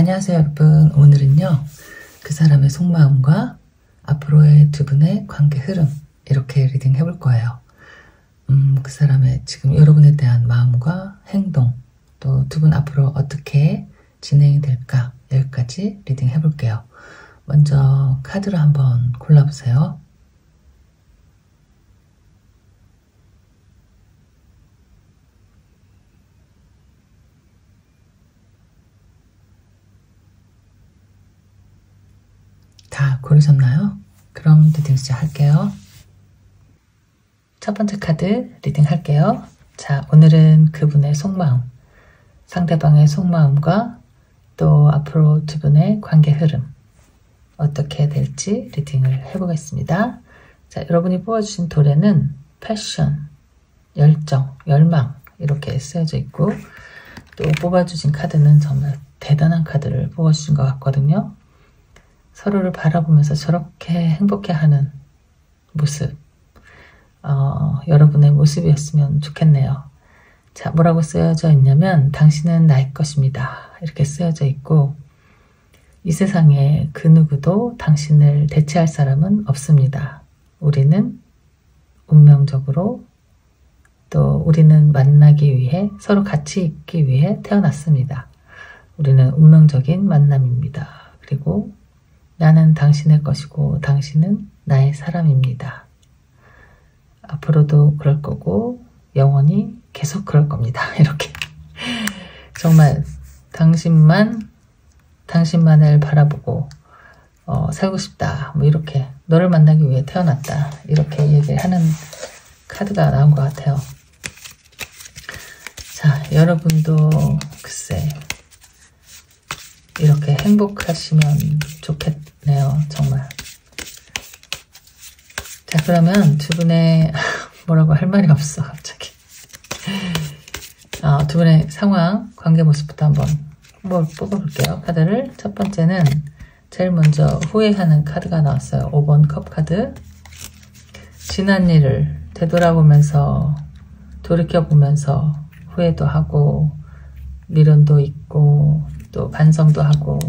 안녕하세요 여러분. 오늘은요 그 사람의 속마음과 앞으로의 두 분의 관계 흐름 이렇게 리딩 해볼 거예요. 그 사람의 지금 여러분에 대한 마음과 행동, 또 두 분 앞으로 어떻게 진행이 될까, 여기까지 리딩 해볼게요. 먼저 카드를 한번 골라보세요. 다 고르셨나요? 그럼 리딩 시작할게요. 첫 번째 카드 리딩 할게요. 자, 오늘은 그분의 속마음, 상대방의 속마음과 또 앞으로 두 분의 관계 흐름 어떻게 될지 리딩을 해보겠습니다. 자, 여러분이 뽑아주신 도래는 패션, 열정, 열망 이렇게 쓰여져 있고, 또 뽑아주신 카드는 정말 대단한 카드를 뽑아주신 것 같거든요. 서로를 바라보면서 저렇게 행복해하는 모습, 여러분의 모습이었으면 좋겠네요. 자, 뭐라고 쓰여져 있냐면 당신은 나의 것입니다 이렇게 쓰여져 있고, 이 세상에 그 누구도 당신을 대체할 사람은 없습니다. 우리는 운명적으로, 또 우리는 만나기 위해, 서로 같이 있기 위해 태어났습니다. 우리는 운명적인 만남입니다. 그리고 나는 당신의 것이고 당신은 나의 사람입니다. 앞으로도 그럴 거고 영원히 계속 그럴 겁니다. 이렇게 정말 당신만을 바라보고 살고 싶다, 뭐 이렇게 너를 만나기 위해 태어났다 이렇게 얘기를 하는 카드가 나온 것 같아요. 자, 여러분도 글쎄 이렇게 행복하시면 좋겠네요. 정말. 자, 그러면 두 분의 뭐라고 할 말이 없어 갑자기. 두 분의 상황, 관계 모습부터 한번 뽑아볼게요. 카드를. 첫 번째는 제일 먼저 후회하는 카드가 나왔어요. 5번 컵 카드. 지난 일을 되돌아보면서, 돌이켜보면서 후회도 하고 미련도 있고 또 반성도 하고,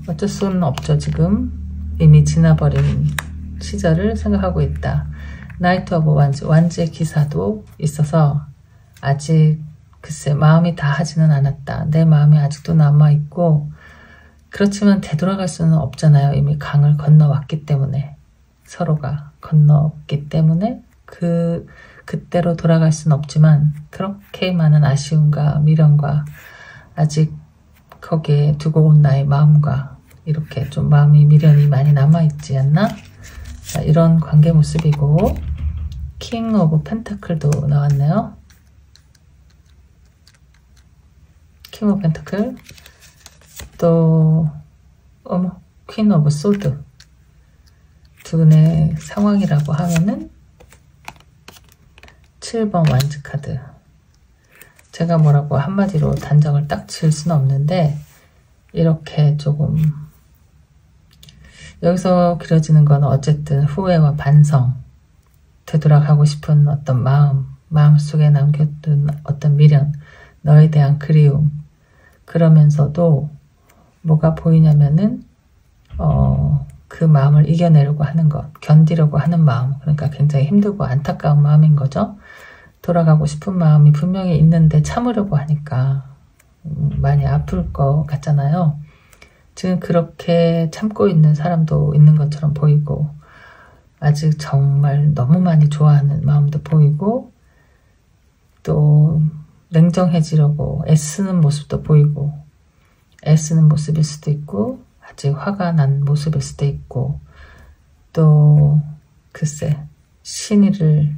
어쩔 수는 없죠. 지금 이미 지나버린 시절을 생각하고 있다. 나이트 오브 완즈, 완즈의 기사도 있어서 아직 글쎄 마음이 다 하지는 않았다. 내 마음이 아직도 남아있고, 그렇지만 되돌아갈 수는 없잖아요. 이미 강을 건너왔기 때문에, 서로가 건너왔기 때문에 그때로 돌아갈 수는 없지만, 그렇게 많은 아쉬움과 미련과 아직 거기에 두고 온 나의 마음과 이렇게 좀 마음이, 미련이 많이 남아있지 않나? 자, 이런 관계 모습이고, 킹 오브 펜타클도 나왔네요. 킹 오브 펜타클, 또 퀸 오브 소드. 두 분의 상황이라고 하면은 7번 완즈 카드. 제가 뭐라고 한마디로 단정을 딱 지을 수는 없는데, 이렇게 조금 여기서 그려지는 건 어쨌든 후회와 반성, 되돌아가고 싶은 어떤 마음속에 남겨둔 어떤 미련, 너에 대한 그리움, 그러면서도 뭐가 보이냐면은 그 마음을 이겨내려고 하는 것, 견디려고 하는 마음, 그러니까 굉장히 힘들고 안타까운 마음인 거죠. 돌아가고 싶은 마음이 분명히 있는데 참으려고 하니까 많이 아플 것 같잖아요. 지금 그렇게 참고 있는 사람도 있는 것처럼 보이고, 아직 정말 너무 많이 좋아하는 마음도 보이고, 또 냉정해지려고 애쓰는 모습도 보이고, 애쓰는 모습일 수도 있고, 아직 화가 난 모습일 수도 있고, 또 글쎄 신의를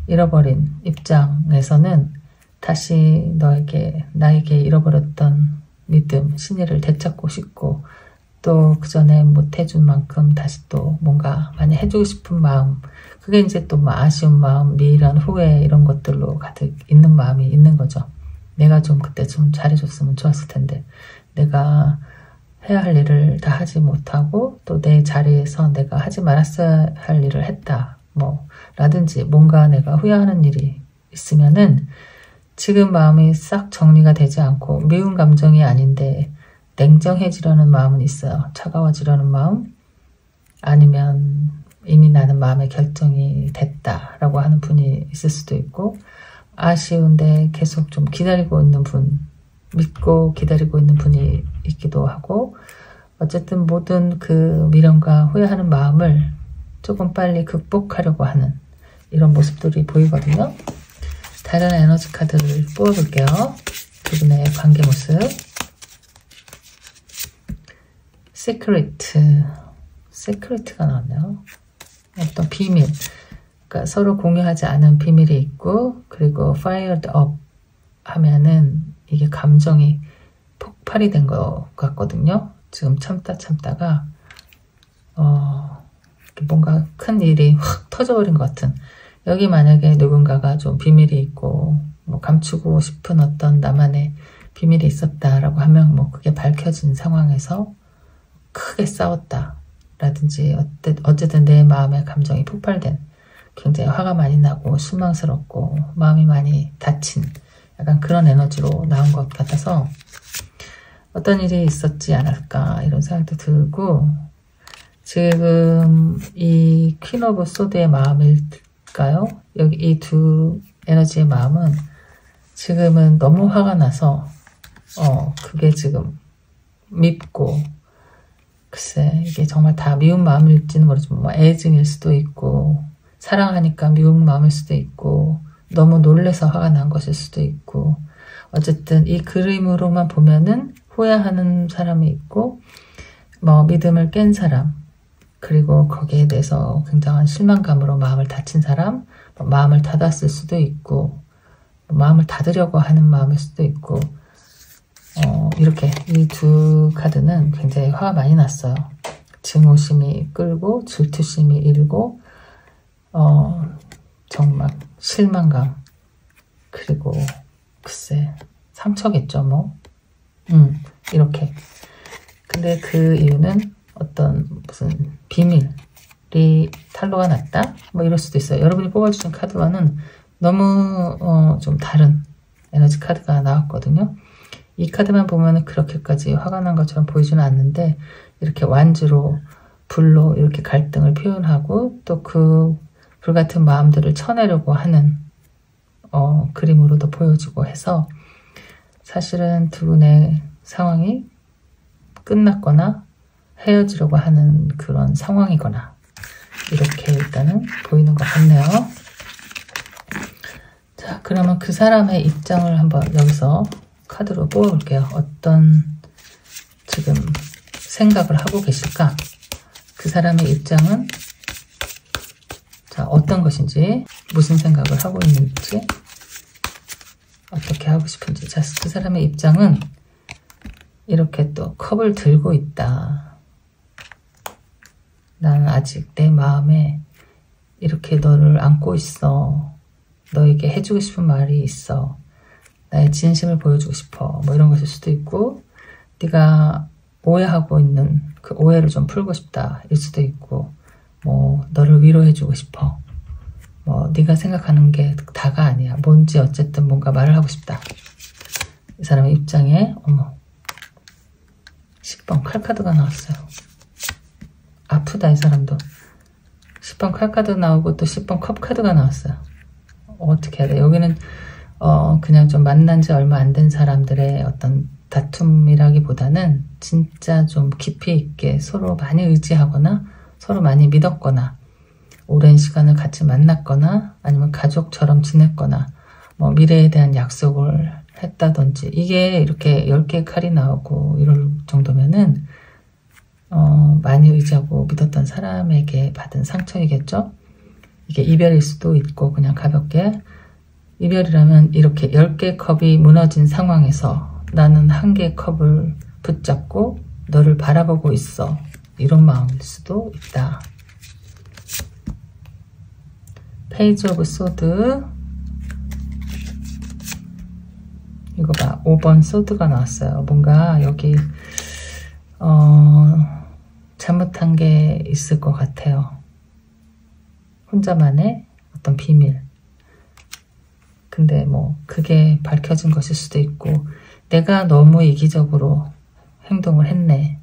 잃어버린 입장에서는 다시 나에게 잃어버렸던 믿음, 신의를 되찾고 싶고, 또 그 전에 못해준 만큼 다시 또 뭔가 많이 해주고 싶은 마음, 그게 이제 또 아쉬운 마음, 미련, 후회 이런 것들로 가득 있는 마음이 있는 거죠. 내가 좀 그때 좀 잘해줬으면 좋았을 텐데, 내가 해야 할 일을 다 하지 못하고 또 내 자리에서 내가 하지 말았어야 할 일을 했다, 뭐 라든지 뭔가 내가 후회하는 일이 있으면은 지금 마음이 싹 정리가 되지 않고 미운 감정이 아닌데 냉정해지려는 마음은 있어요. 차가워지려는 마음, 아니면 이미 나는 마음의 결정이 됐다라고 하는 분이 있을 수도 있고, 아쉬운데 계속 좀 기다리고 있는 분, 믿고 기다리고 있는 분이 있기도 하고, 어쨌든 모든 그 미련과 후회하는 마음을 조금 빨리 극복하려고 하는 이런 모습들이 보이거든요. 다른 에너지 카드를 뽑아볼게요. 두 분의 관계 모습. 시크릿가 나왔네요. 어떤 비밀, 그러니까 서로 공유하지 않은 비밀이 있고, 그리고 fired up 하면은 이게 감정이 폭발이 된 것 같거든요. 지금 참다가 뭔가 큰 일이 확 터져버린 것 같은, 여기 만약에 누군가가 좀 비밀이 있고 뭐 감추고 싶은 어떤 나만의 비밀이 있었다라고 하면 뭐 그게 밝혀진 상황에서 크게 싸웠다 라든지, 어쨌든 내 마음의 감정이 폭발된, 굉장히 화가 많이 나고 실망스럽고 마음이 많이 다친 약간 그런 에너지로 나온 것 같아서 어떤 일이 있었지 않을까 이런 생각도 들고, 지금 이 퀸 오브 소드의 마음일까요? 여기 이 두 에너지의 마음은 지금은 너무 화가 나서 그게 지금 밉고, 글쎄 이게 정말 다 미운 마음일지는 모르지만 뭐 애증일 수도 있고, 사랑하니까 미운 마음일 수도 있고, 너무 놀래서 화가 난 것일 수도 있고, 어쨌든 이 그림으로만 보면은 후회하는 사람이 있고, 뭐 믿음을 깬 사람, 그리고 거기에 대해서 굉장한 실망감으로 마음을 다친 사람, 마음을 닫았을 수도 있고, 마음을 닫으려고 하는 마음일 수도 있고, 이렇게 이 두 카드는 굉장히 화가 많이 났어요. 증오심이 끌고 질투심이 일고, 정말 실망감, 그리고 글쎄 상처겠죠 뭐. 이렇게. 근데 그 이유는 어떤 무슨 비밀이 탄로가 났다? 뭐 이럴 수도 있어요. 여러분이 뽑아주신 카드와는 너무 좀 다른 에너지 카드가 나왔거든요. 이 카드만 보면 그렇게까지 화가 난 것처럼 보이지는 않는데, 이렇게 완주로 불로 이렇게 갈등을 표현하고 또 그 불같은 마음들을 쳐내려고 하는 그림으로도 보여지고 해서, 사실은 두 분의 상황이 끝났거나 헤어지려고 하는 그런 상황이거나 이렇게 일단은 보이는 것 같네요. 자, 그러면 그 사람의 입장을 한번 여기서 카드로 뽑아볼게요. 어떤 지금 생각을 하고 계실까? 그 사람의 입장은 자, 어떤 것인지, 무슨 생각을 하고 있는지, 어떻게 하고 싶은지. 자, 그 사람의 입장은 이렇게 또 컵을 들고 있다. 나는 아직 내 마음에 이렇게 너를 안고 있어. 너에게 해주고 싶은 말이 있어. 나의 진심을 보여주고 싶어. 뭐 이런 것일 수도 있고, 네가 오해하고 있는 그 오해를 좀 풀고 싶다 일 수도 있고, 뭐 너를 위로해주고 싶어. 뭐 네가 생각하는 게 다가 아니야. 뭔지 어쨌든 뭔가 말을 하고 싶다. 이 사람의 입장에 10번 칼카드가 나왔어요. 아프다 이 사람도. 10번 칼카드 나오고 또 10번 컵카드가 나왔어요. 어떻게 해야 돼? 여기는 그냥 좀 만난 지 얼마 안 된 사람들의 어떤 다툼이라기보다는 진짜 좀 깊이 있게 서로 많이 의지하거나 서로 많이 믿었거나 오랜 시간을 같이 만났거나 아니면 가족처럼 지냈거나 뭐 미래에 대한 약속을 했다든지, 이게 이렇게 10개의 칼이 나오고 이럴 정도면은 많이 의지하고 믿었던 사람에게 받은 상처이겠죠. 이게 이별일 수도 있고, 그냥 가볍게 이별이라면 이렇게 10개의 컵이 무너진 상황에서 나는 한 개의 컵을 붙잡고 너를 바라보고 있어, 이런 마음일 수도 있다. 페이지 오브 소드. 이거 봐, 5번 소드가 나왔어요. 뭔가 여기 잘못한 게 있을 것 같아요. 혼자만의 어떤 비밀. 근데 뭐 그게 밝혀진 것일 수도 있고 내가 너무 이기적으로 행동을 했네.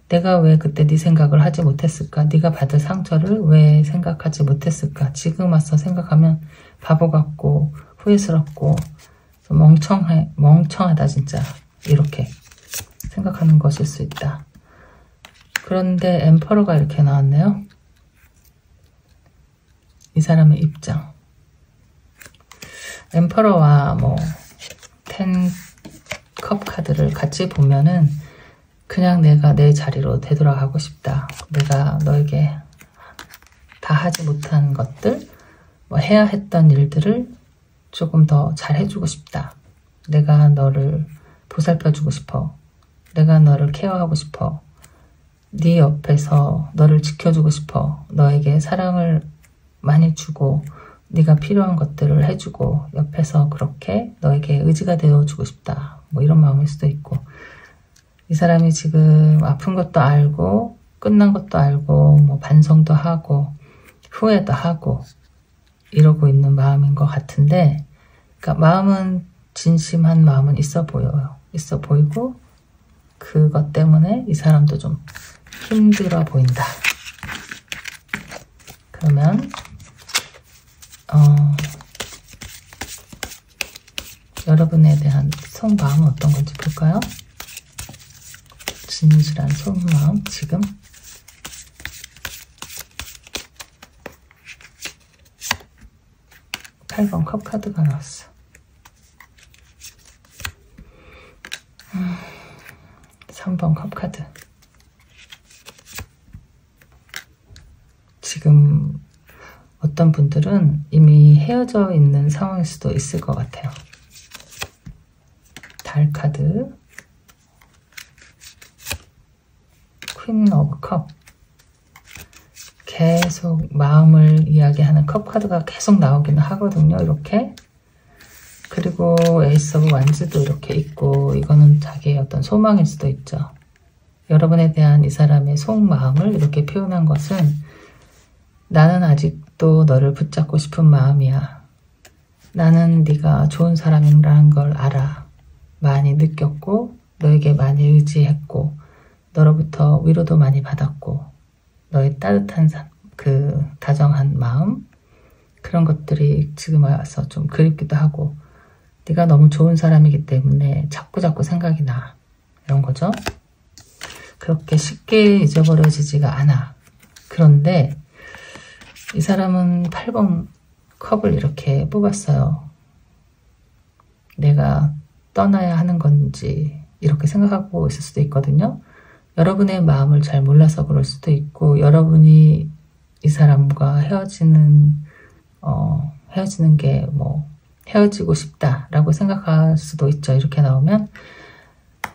내가 왜 그때 네 생각을 하지 못했을까? 네가 받을 상처를 왜 생각하지 못했을까? 지금 와서 생각하면 바보 같고 후회스럽고 멍청하다 진짜 이렇게 생각하는 것일 수 있다. 그런데 엠퍼러가 이렇게 나왔네요. 이 사람의 입장. 엠퍼러와 뭐 10컵 카드를 같이 보면은 그냥 내가 내 자리로 되돌아가고 싶다. 내가 너에게 다 하지 못한 것들, 뭐 해야 했던 일들을 조금 더 잘 해주고 싶다. 내가 너를 보살펴주고 싶어. 내가 너를 케어하고 싶어. 네 옆에서 너를 지켜주고 싶어. 너에게 사랑을 많이 주고 네가 필요한 것들을 해주고 옆에서 그렇게 너에게 의지가 되어주고 싶다. 뭐 이런 마음일 수도 있고 이 사람이 지금 아픈 것도 알고 끝난 것도 알고 뭐 반성도 하고 후회도 하고 이러고 있는 마음인 것 같은데 그러니까 마음은 진심한 마음은 있어 보여요. 있어 보이고 그것 때문에 이 사람도 좀 힘들어 보인다. 그러면 여러분에 대한 속마음은 어떤 건지 볼까요? 진실한 속마음 지금 8번 컵 카드가 나왔어. 3번 컵 카드. 지금 어떤 분들은 이미 헤어져 있는 상황일 수도 있을 것 같아요. 달 카드. 퀸 오브 컵. 계속 마음을 이야기하는 컵 카드가 계속 나오기는 하거든요. 이렇게. 그리고 에이스 오브 완즈도 이렇게 있고 이거는 자기의 어떤 소망일 수도 있죠. 여러분에 대한 이 사람의 속마음을 이렇게 표현한 것은 나는 아직도 너를 붙잡고 싶은 마음이야. 나는 네가 좋은 사람이라는 걸 알아. 많이 느꼈고 너에게 많이 의지했고 너로부터 위로도 많이 받았고 너의 따뜻한 그 다정한 마음 그런 것들이 지금 와서 좀 그립기도 하고 네가 너무 좋은 사람이기 때문에 자꾸자꾸 생각이 나. 이런 거죠. 그렇게 쉽게 잊어버려지지가 않아. 그런데 이 사람은 8번 컵을 이렇게 뽑았어요. 내가 떠나야 하는 건지 이렇게 생각하고 있을 수도 있거든요. 여러분의 마음을 잘 몰라서 그럴 수도 있고 여러분이 이 사람과 헤어지는 게 뭐 헤어지고 싶다라고 생각할 수도 있죠. 이렇게 나오면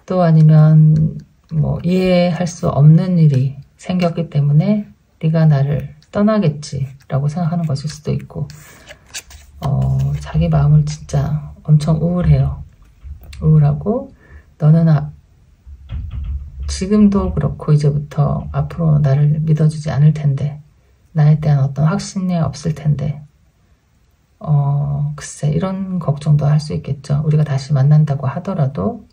또 아니면 뭐 이해할 수 없는 일이 생겼기 때문에 네가 나를 떠나겠지라고 생각하는 것일 수도 있고 자기 마음을 진짜 엄청 우울해요. 우울하고 너는 지금도 그렇고 이제부터 앞으로 나를 믿어주지 않을 텐데 나에 대한 어떤 확신이 없을 텐데 글쎄 이런 걱정도 할 수 있겠죠. 우리가 다시 만난다고 하더라도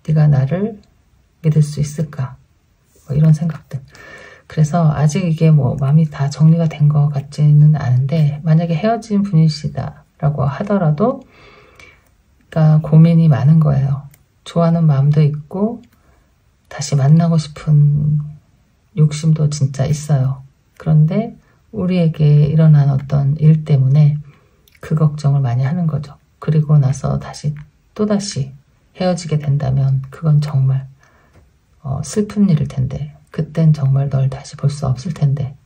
네가 나를 믿을 수 있을까? 뭐 이런 생각들. 그래서 아직 이게 뭐 마음이 다 정리가 된 것 같지는 않은데 만약에 헤어진 분이시다라고 하더라도 그러니까 고민이 많은 거예요. 좋아하는 마음도 있고 다시 만나고 싶은 욕심도 진짜 있어요. 그런데 우리에게 일어난 어떤 일 때문에 그 걱정을 많이 하는 거죠. 그리고 나서 또다시 헤어지게 된다면 그건 정말 슬픈 일일 텐데 그땐 정말 널 다시 볼 수 없을 텐데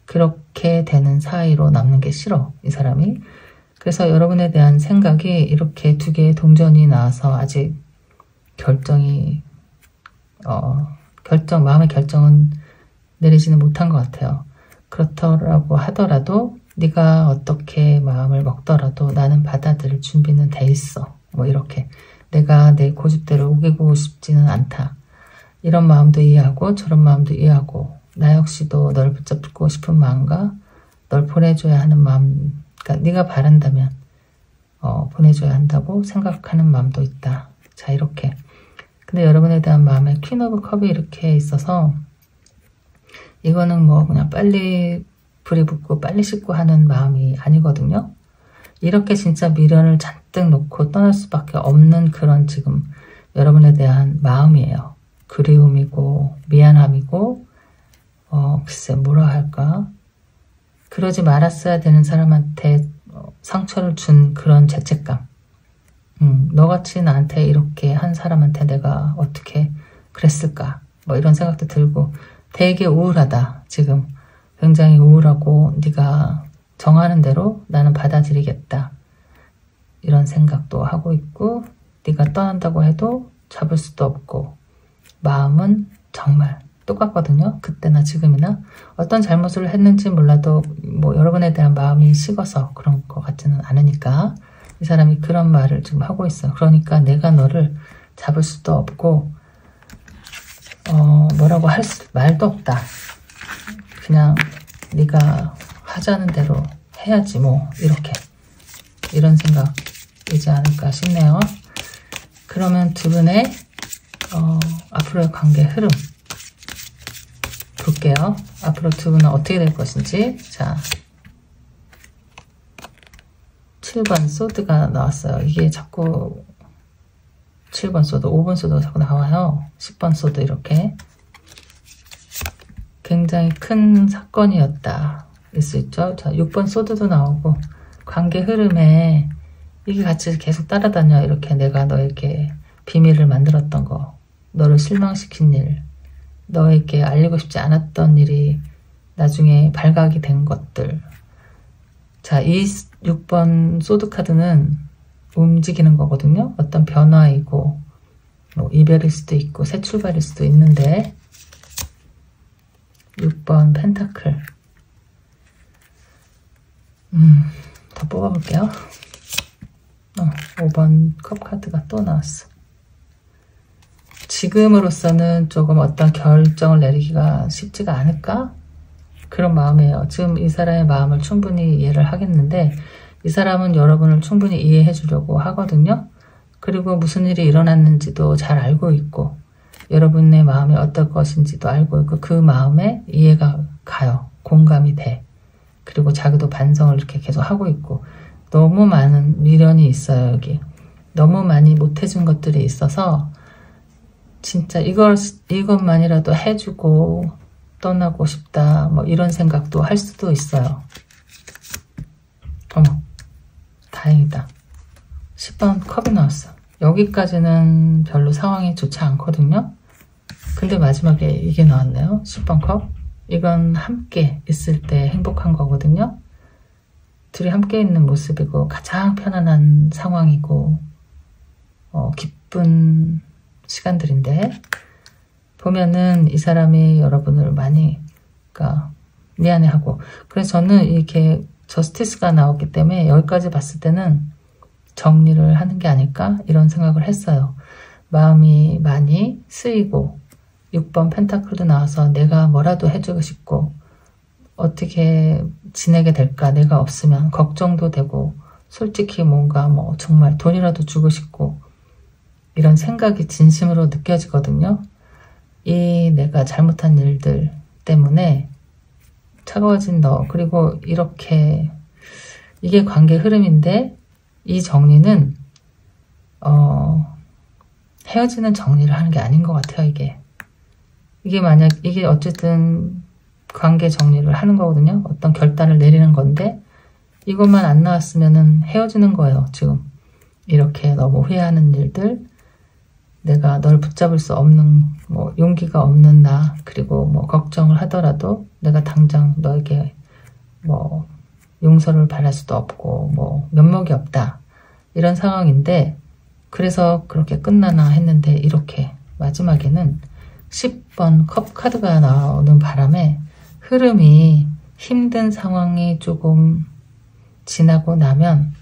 그렇게 되는 사이로 남는 게 싫어 이 사람이. 그래서 여러분에 대한 생각이 이렇게 두 개의 동전이 나와서 아직 마음의 결정은 내리지는 못한 것 같아요. 그렇더라고 하더라도 네가 어떻게 마음을 먹더라도 나는 받아들일 준비는 돼 있어. 뭐 이렇게 내가 내 고집대로 우기고 싶지는 않다. 이런 마음도 이해하고 저런 마음도 이해하고 나 역시도 널 붙잡고 싶은 마음과 널 보내줘야 하는 마음 그러니까 네가 바란다면 보내줘야 한다고 생각하는 마음도 있다. 자, 이렇게. 근데 여러분에 대한 마음에 퀸 오브 컵이 이렇게 있어서 이거는 뭐 그냥 빨리 불이 붙고 빨리 씻고 하는 마음이 아니거든요. 이렇게 진짜 미련을 잔뜩 놓고 떠날 수밖에 없는 그런 지금 여러분에 대한 마음이에요. 그리움이고 미안함이고 글쎄 뭐라 할까. 그러지 말았어야 되는 사람한테 상처를 준 그런 죄책감. 너같이 나한테 이렇게 한 사람한테 내가 어떻게 그랬을까. 뭐 이런 생각도 들고 되게 우울하다. 지금 굉장히 우울하고 네가 정하는 대로 나는 받아들이겠다. 이런 생각도 하고 있고 네가 떠난다고 해도 잡을 수도 없고 마음은 정말 똑같거든요. 그때나 지금이나 어떤 잘못을 했는지 몰라도 뭐 여러분에 대한 마음이 식어서 그런 것 같지는 않으니까 이 사람이 그런 말을 지금 하고 있어요. 그러니까 내가 너를 잡을 수도 없고 뭐라고 할 말도 없다. 그냥 네가 하자는 대로 해야지 뭐 이렇게 이런 생각이지 않을까 싶네요. 그러면 두 분의 앞으로의 관계 흐름 볼게요. 앞으로 두 분은 어떻게 될 것인지. 자, 7번 소드가 나왔어요. 이게 자꾸 7번 소드, 5번 소드가 자꾸 나와요. 10번 소드 이렇게. 굉장히 큰 사건이었다. 일 수 있죠. 자, 6번 소드도 나오고 관계 흐름에 이게 같이 계속 따라다녀. 이렇게 내가 너에게 비밀을 만들었던 거, 너를 실망시킨 일, 너에게 알리고 싶지 않았던 일이 나중에 발각이 된 것들. 자, 이 6번 소드 카드는 움직이는 거거든요. 어떤 변화이고 뭐 이별일 수도 있고 새 출발일 수도 있는데 6번 펜타클. 더 뽑아볼게요. 5번 컵 카드가 또 나왔어. 지금으로서는 조금 어떤 결정을 내리기가 쉽지가 않을까? 그런 마음이에요. 지금 이 사람의 마음을 충분히 이해를 하겠는데 이 사람은 여러분을 충분히 이해해 주려고 하거든요. 그리고 무슨 일이 일어났는지도 잘 알고 있고 여러분의 마음이 어떨 것인지도 알고 있고 그 마음에 이해가 가요. 공감이 돼. 그리고 자기도 반성을 이렇게 계속 하고 있고 너무 많은 미련이 있어요. 여기 너무 많이 못해준 것들이 있어서 진짜 이것만이라도 해주고 떠나고 싶다 뭐 이런 생각도 할 수도 있어요. 어머, 다행이다. 10번 컵이 나왔어. 여기까지는 별로 상황이 좋지 않거든요. 근데 마지막에 이게 나왔네요. 10번 컵. 이건 함께 있을 때 행복한 거거든요. 둘이 함께 있는 모습이고 가장 편안한 상황이고 기쁜 시간들인데 보면은 이 사람이 여러분을 많이 미안해하고 그래서 저는 이렇게 저스티스가 나왔기 때문에 여기까지 봤을 때는 정리를 하는 게 아닐까 이런 생각을 했어요. 마음이 많이 쓰이고 6번 펜타클도 나와서 내가 뭐라도 해주고 싶고 어떻게 지내게 될까 내가 없으면 걱정도 되고 솔직히 뭔가 뭐 정말 돈이라도 주고 싶고 이런 생각이 진심으로 느껴지거든요. 이 내가 잘못한 일들 때문에 차가워진 너 그리고 이렇게 이게 관계 흐름인데 이 정리는 헤어지는 정리를 하는 게 아닌 것 같아요. 이게 어쨌든 관계 정리를 하는 거거든요. 어떤 결단을 내리는 건데 이것만 안 나왔으면은 헤어지는 거예요. 지금 이렇게 너무 후회하는 일들 내가 널 붙잡을 수 없는 뭐 용기가 없는 나 그리고 뭐 걱정을 하더라도 내가 당장 너에게 뭐 용서를 바랄 수도 없고 뭐 면목이 없다 이런 상황인데 그래서 그렇게 끝나나 했는데 이렇게 마지막에는 10번 컵 카드가 나오는 바람에 흐름이 힘든 상황이 조금 지나고 나면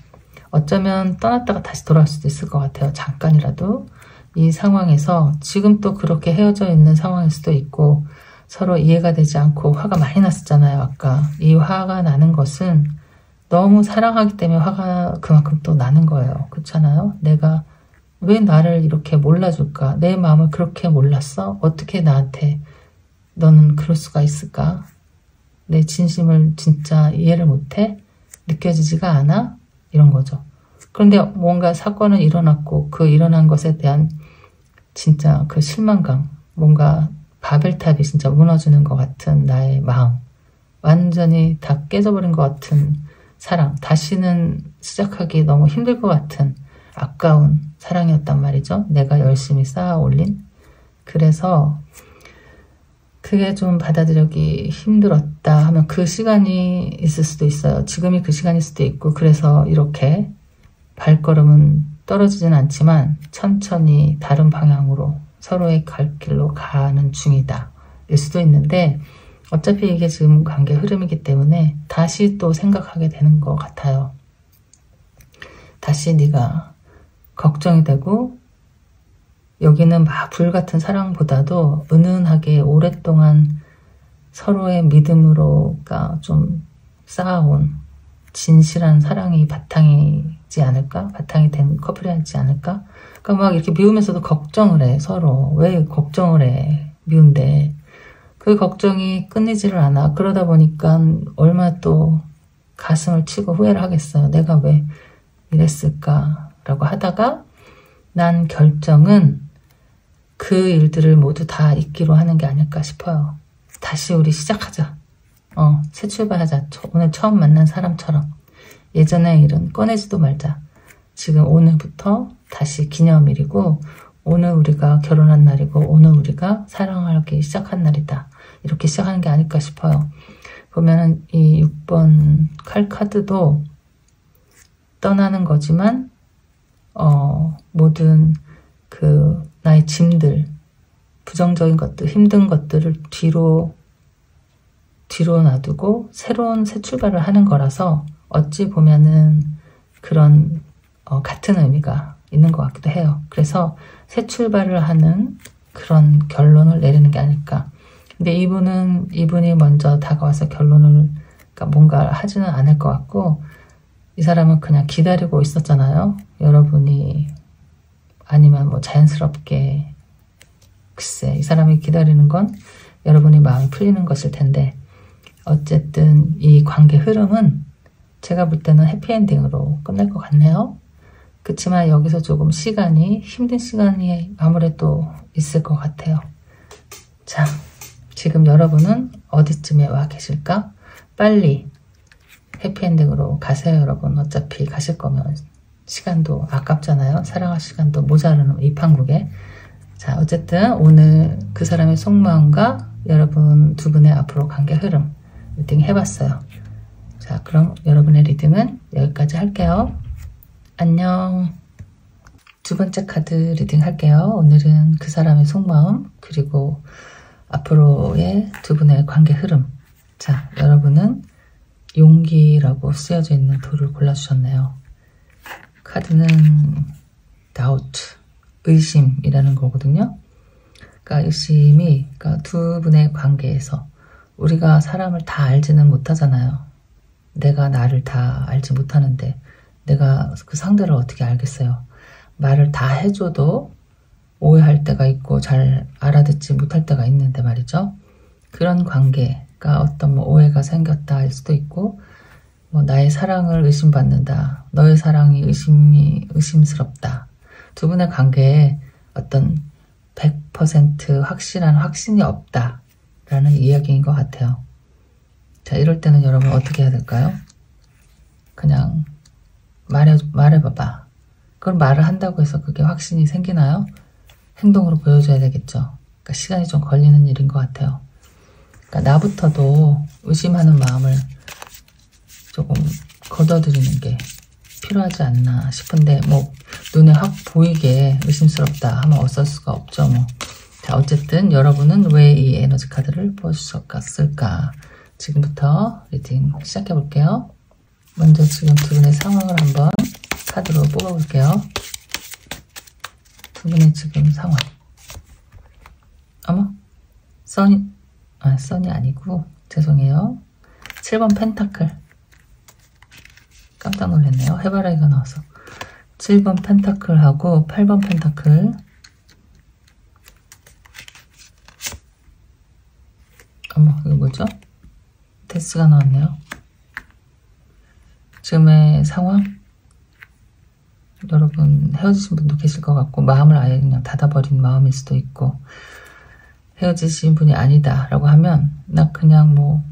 어쩌면 떠났다가 다시 돌아올 수도 있을 것 같아요. 잠깐이라도 이 상황에서 지금 또 그렇게 헤어져 있는 상황일 수도 있고 서로 이해가 되지 않고 화가 많이 났었잖아요. 아까 이 화가 나는 것은 너무 사랑하기 때문에 화가 그만큼 또 나는 거예요. 그렇잖아요? 내가 왜 나를 이렇게 몰라줄까? 내 마음을 그렇게 몰랐어? 어떻게 나한테 너는 그럴 수가 있을까? 내 진심을 진짜 이해를 못해? 느껴지지가 않아? 이런 거죠. 그런데 뭔가 사건은 일어났고 그 일어난 것에 대한 진짜 그 실망감, 뭔가 바벨탑이 진짜 무너지는 것 같은 나의 마음, 완전히 다 깨져버린 것 같은 사랑, 다시는 시작하기 너무 힘들 것 같은 아까운 사랑이었단 말이죠. 내가 열심히 쌓아 올린. 그래서 그게 좀 받아들이기 힘들었다 하면 그 시간이 있을 수도 있어요. 지금이 그 시간일 수도 있고, 그래서 이렇게 발걸음은 떨어지진 않지만 천천히 다른 방향으로 서로의 갈 길로 가는 중이다 일 수도 있는데, 어차피 이게 지금 관계 흐름이기 때문에 다시 또 생각하게 되는 것 같아요. 다시 네가 걱정이 되고, 여기는 막 불같은 사랑보다도 은은하게 오랫동안 서로의 믿음으로가 좀 쌓아온 진실한 사랑이 바탕이지 않을까? 바탕이 된 커플이지 않을까? 그러니까 막 이렇게 미우면서도 걱정을 해, 서로. 왜 걱정을 해, 미운데. 그 걱정이 끊이지를 않아. 그러다 보니까 얼마나 또 가슴을 치고 후회를 하겠어요. 내가 왜 이랬을까라고 하다가 난 결정은 그 일들을 모두 다 잊기로 하는 게 아닐까 싶어요. 다시 우리 시작하자. 새 출발하자. 오늘 처음 만난 사람처럼. 예전의 일은 꺼내지도 말자. 지금 오늘부터 다시 기념일이고, 오늘 우리가 결혼한 날이고, 오늘 우리가 사랑하기 시작한 날이다. 이렇게 시작하는 게 아닐까 싶어요. 보면은 이 6번 칼 카드도 떠나는 거지만, 모든 그 나의 짐들, 부정적인 것들, 힘든 것들을 뒤로 놔두고 새로운 새 출발을 하는 거라서 어찌 보면은 그런 같은 의미가 있는 것 같기도 해요. 그래서 새 출발을 하는 그런 결론을 내리는 게 아닐까. 근데 이분이 먼저 다가와서 결론을, 그러니까 뭔가 하지는 않을 것 같고, 이 사람은 그냥 기다리고 있었잖아요. 여러분이, 아니면 뭐 자연스럽게, 글쎄, 이 사람이 기다리는 건 여러분이 마음이 풀리는 것일 텐데, 어쨌든 이 관계 흐름은 제가 볼 때는 해피엔딩으로 끝날 것 같네요. 그렇지만 여기서 조금 힘든 시간이 아무래도 있을 것 같아요. 자, 지금 여러분은 어디쯤에 와 계실까? 빨리 해피엔딩으로 가세요, 여러분. 어차피 가실 거면 시간도 아깝잖아요. 사랑할 시간도 모자르는 이 판국에. 자, 어쨌든 오늘 그 사람의 속마음과 여러분 두 분의 앞으로 관계 흐름 리딩 해봤어요. 자, 그럼 여러분의 리딩은 여기까지 할게요. 안녕. 두 번째 카드 리딩 할게요. 오늘은 그 사람의 속마음, 그리고 앞으로의 두 분의 관계 흐름. 자, 여러분은 용기라고 쓰여져 있는 돌을 골라주셨네요. 카드는 doubt, 의심이라는 거거든요. 그러니까 의심이, 그러니까 두 분의 관계에서 우리가 사람을 다 알지는 못하잖아요. 내가 나를 다 알지 못하는데 내가 그 상대를 어떻게 알겠어요. 말을 다 해줘도 오해할 때가 있고 잘 알아듣지 못할 때가 있는데 말이죠. 그런 관계가 어떤 뭐 오해가 생겼다 할 수도 있고, 뭐 나의 사랑을 의심받는다, 너의 사랑이 의심스럽다. 두 분의 관계에 어떤 100% 확실한 확신이 없다 라는 이야기인 것 같아요. 자, 이럴 때는 여러분 어떻게 해야 될까요? 그냥 말해봐봐. 그걸 말을 한다고 해서 그게 확신이 생기나요? 행동으로 보여줘야 되겠죠. 그러니까 시간이 좀 걸리는 일인 것 같아요. 그러니까 나부터도 의심하는 마음을 조금 걷어들이는 게 필요하지 않나 싶은데, 뭐 눈에 확 보이게 의심스럽다 하면 어쩔 수가 없죠. 뭐. 자, 어쨌든 여러분은 왜 이 에너지 카드를 뽑으셨을까? 지금부터 리딩 시작해 볼게요. 먼저 지금 두 분의 상황을 한번 카드로 뽑아 볼게요. 두 분의 지금 상황. 어머, 선이, 선이 아니고, 죄송해요. 7번 펜타클. 깜짝 놀랐네요. 해바라기가 나와서. 7번 펜타클하고 8번 펜타클. 어머, 이거 뭐죠? 데스가 나왔네요. 지금의 상황? 여러분 헤어지신 분도 계실 것 같고, 마음을 아예 그냥 닫아버린 마음일 수도 있고, 헤어지신 분이 아니다 라고 하면 나 그냥 뭐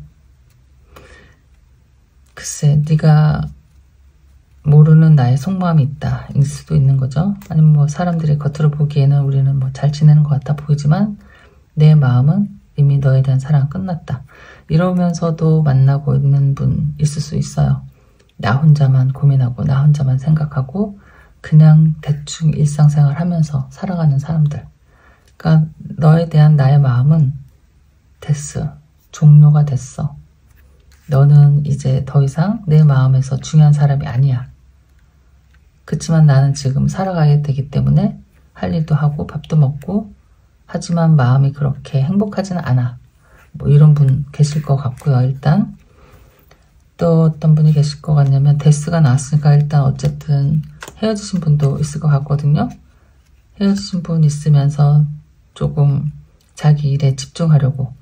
글쎄 네가 모르는 나의 속마음이 있다 일 수도 있는 거죠. 아니면 뭐 사람들이 겉으로 보기에는 우리는 뭐 잘 지내는 것 같아 보이지만 내 마음은 이미 너에 대한 사랑은 끝났다. 이러면서도 만나고 있는 분 있을 수 있어요. 나 혼자만 고민하고 나 혼자만 생각하고 그냥 대충 일상생활 하면서 살아가는 사람들. 그러니까 너에 대한 나의 마음은 됐어. 종료가 됐어. 너는 이제 더 이상 내 마음에서 중요한 사람이 아니야. 그치만 나는 지금 살아가야 되기 때문에 할 일도 하고 밥도 먹고 하지만 마음이 그렇게 행복하지는 않아. 뭐 이런 분 계실 것 같고요. 일단 또 어떤 분이 계실 것 같냐면 데스가 나왔으니까 일단 어쨌든 헤어지신 분도 있을 것 같거든요. 헤어지신 분 있으면서 조금 자기 일에 집중하려고,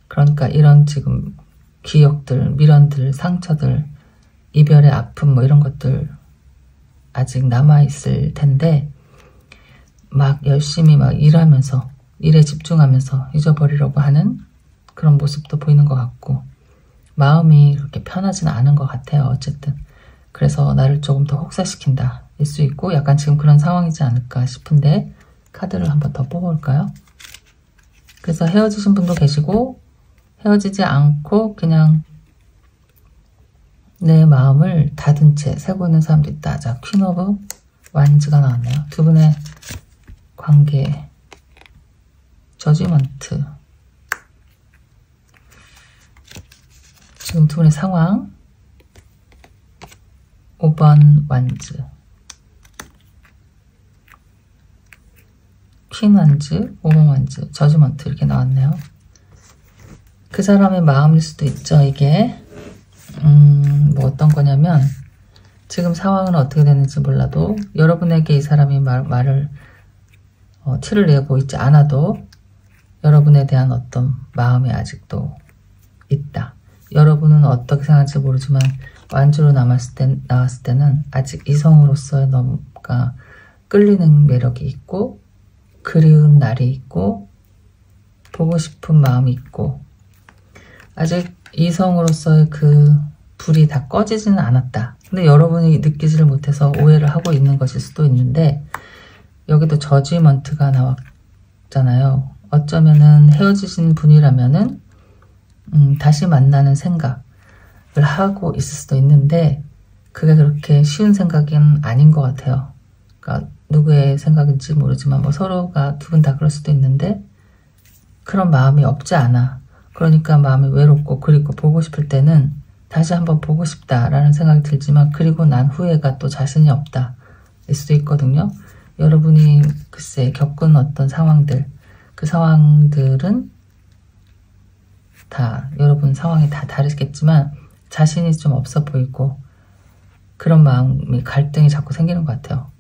그러니까 이런 지금 기억들, 미련들, 상처들, 이별의 아픔 뭐 이런 것들 아직 남아있을 텐데 막 열심히 막 일하면서 일에 집중하면서 잊어버리려고 하는 그런 모습도 보이는 것 같고, 마음이 그렇게 편하지는 않은 것 같아요. 어쨌든 그래서 나를 조금 더 혹사시킨다 일 수 있고, 약간 지금 그런 상황이지 않을까 싶은데 카드를 한번 더 뽑아볼까요? 그래서 헤어지신 분도 계시고 헤어지지 않고 그냥 내 마음을 닫은 채 살고 있는 사람도 있다. 자, 퀸 오브 완즈가 나왔네요. 두 분의 관계, 저지먼트, 지금 두 분의 상황, 5번 완즈, 퀸 완즈, 5번 완즈, 저지먼트 이렇게 나왔네요. 그 사람의 마음일 수도 있죠. 이게 뭐 어떤 거냐면 지금 상황은 어떻게 되는지 몰라도 여러분에게 이 사람이 말을 티를 내고 있지 않아도 여러분에 대한 어떤 마음이 아직도 있다. 여러분은 어떻게 생각할지 모르지만 완주로 나왔을 때는 아직 이성으로서의 너무가 끌리는 매력이 있고 그리운 날이 있고 보고 싶은 마음이 있고, 아직 이성으로서의 그 불이 다 꺼지지는 않았다. 근데 여러분이 느끼지를 못해서 오해를 하고 있는 것일 수도 있는데, 여기도 저지먼트가 나왔잖아요. 어쩌면은 헤어지신 분이라면은 다시 만나는 생각을 하고 있을 수도 있는데 그게 그렇게 쉬운 생각은 아닌 것 같아요. 그러니까 누구의 생각인지 모르지만 뭐 서로가 두 분 다 그럴 수도 있는데 그런 마음이 없지 않아. 그러니까 마음이 외롭고 그리고 보고 싶을 때는 다시 한번 보고 싶다라는 생각이 들지만 그리고 난 후회가 또 자신이 없다 일 수도 있거든요. 여러분이 글쎄 겪은 어떤 상황들, 그 상황들은 다 여러분 상황이 다 다르겠지만 자신이 좀 없어 보이고 그런 마음이 갈등이 자꾸 생기는 것 같아요.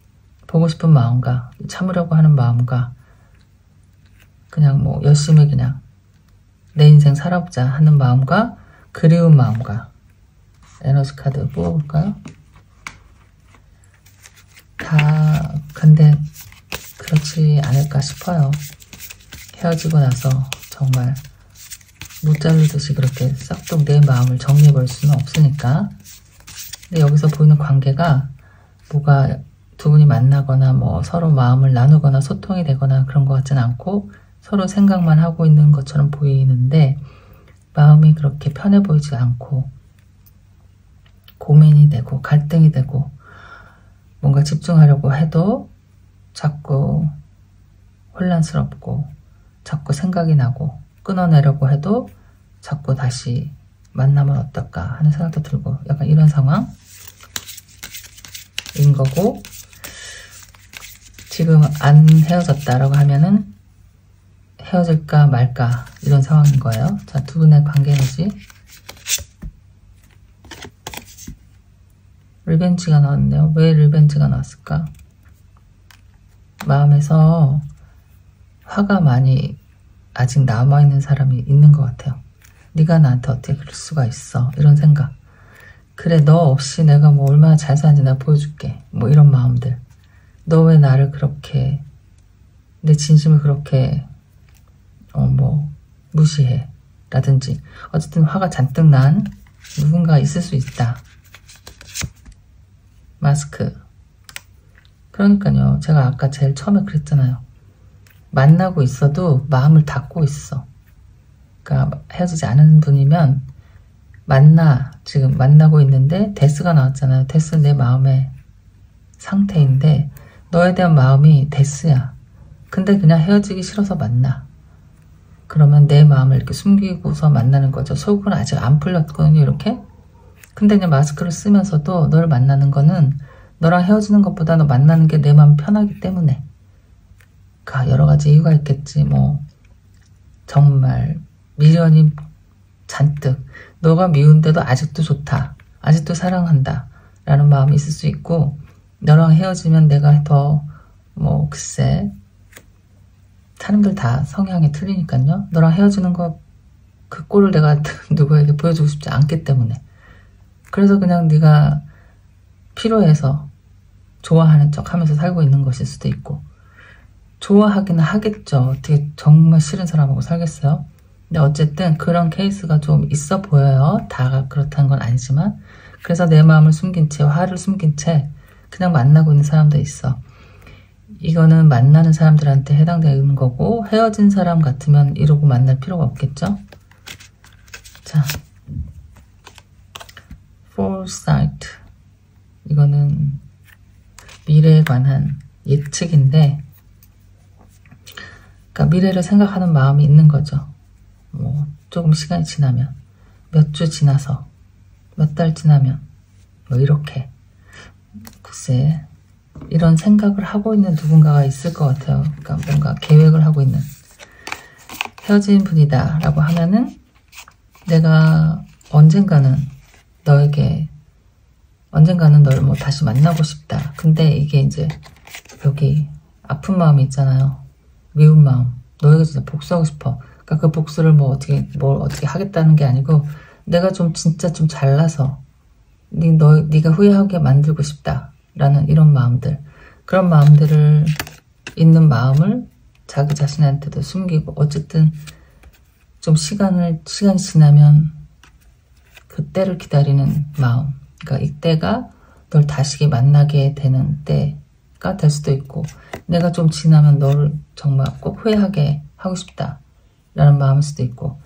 보고 싶은 마음과 참으려고 하는 마음과 그냥 뭐 열심히 그냥 내 인생 살아보자 하는 마음과 그리운 마음과. 에너지 카드 뽑아볼까요? 다 근데 그렇지 않을까 싶어요. 헤어지고 나서 정말 못 자르듯이 그렇게 싹둑 내 마음을 정리해버릴 수는 없으니까. 근데 여기서 보이는 관계가 뭐가 두 분이 만나거나 뭐 서로 마음을 나누거나 소통이 되거나 그런 것 같지는 않고 서로 생각만 하고 있는 것처럼 보이는데 마음이 그렇게 편해 보이지 않고 고민이 되고 갈등이 되고 뭔가 집중하려고 해도 자꾸 혼란스럽고 자꾸 생각이 나고 끊어내려고 해도 자꾸 다시 만나면 어떨까 하는 생각도 들고 약간 이런 상황인 거고, 지금 안 헤어졌다라고 하면은 헤어질까 말까 이런 상황인 거예요. 자, 두 분의 관계 에너지. 리벤지가 나왔네요. 왜 리벤지가 나왔을까? 마음에서 화가 많이 아직 남아있는 사람이 있는 것 같아요. 네가 나한테 어떻게 그럴 수가 있어, 이런 생각. 그래, 너 없이 내가 뭐 얼마나 잘 사는지 내가 보여줄게, 뭐 이런 마음들. 너 왜 나를 그렇게, 내 진심을 그렇게 뭐 무시해 라든지, 어쨌든 화가 잔뜩 난 누군가 있을 수 있다. 마스크. 그러니까요, 제가 아까 제일 처음에 그랬잖아요. 만나고 있어도 마음을 닫고 있어. 그러니까 헤어지지 않은 분이면 지금 만나고 있는데 데스가 나왔잖아요. 데스 내 마음의 상태인데 너에 대한 마음이 데스야. 근데 그냥 헤어지기 싫어서 만나. 그러면 내 마음을 이렇게 숨기고서 만나는 거죠. 속은 아직 안 풀렸거든요, 이렇게. 근데 그냥 마스크를 쓰면서도 너를 만나는 거는 너랑 헤어지는 것보다 너 만나는 게 내 마음 편하기 때문에. 여러 가지 이유가 있겠지. 뭐 정말 미련이 잔뜩, 너가 미운데도 아직도 좋다, 아직도 사랑한다 라는 마음이 있을 수 있고, 너랑 헤어지면 내가 더 뭐 글쎄, 사람들 다 성향이 틀리니까요. 너랑 헤어지는 거 그 꼴을 내가 누구에게 보여주고 싶지 않기 때문에. 그래서 그냥 네가 필요해서 좋아하는 척 하면서 살고 있는 것일 수도 있고, 좋아하기는 하겠죠. 어떻게 정말 싫은 사람하고 살겠어요? 근데 어쨌든 그런 케이스가 좀 있어 보여요. 다가 그렇다는 건 아니지만. 그래서 내 마음을 숨긴 채, 화를 숨긴 채 그냥 만나고 있는 사람도 있어. 이거는 만나는 사람들한테 해당되는 거고, 헤어진 사람 같으면 이러고 만날 필요가 없겠죠? 자, foresight. 이거는 미래에 관한 예측인데, 그러니까 미래를 생각하는 마음이 있는 거죠. 뭐 조금 시간이 지나면, 몇 주 지나서, 몇 달 지나면, 뭐 이렇게. 글쎄, 이런 생각을 하고 있는 누군가가 있을 것 같아요. 그러니까 뭔가 계획을 하고 있는. 헤어진 분이다 라고 하면은 내가 언젠가는 너를 뭐 다시 만나고 싶다. 근데 이게 이제 여기 아픈 마음이 있잖아요. 미운 마음. 너에게 진짜 복수하고 싶어. 그러니까 그 복수를 뭘 어떻게 하겠다는 게 아니고, 내가 진짜 좀 잘나서 네가 후회하게 만들고 싶다 라는 이런 마음들. 그런 마음들을 있는 마음을 자기 자신한테도 숨기고, 어쨌든 좀 시간이 지나면 그때를 기다리는 마음. 그러니까 이때가 널 다시 만나게 되는 때가 될 수도 있고, 내가 좀 지나면 너를 정말 꼭 후회하게 하고 싶다 라는 마음일 수도 있고,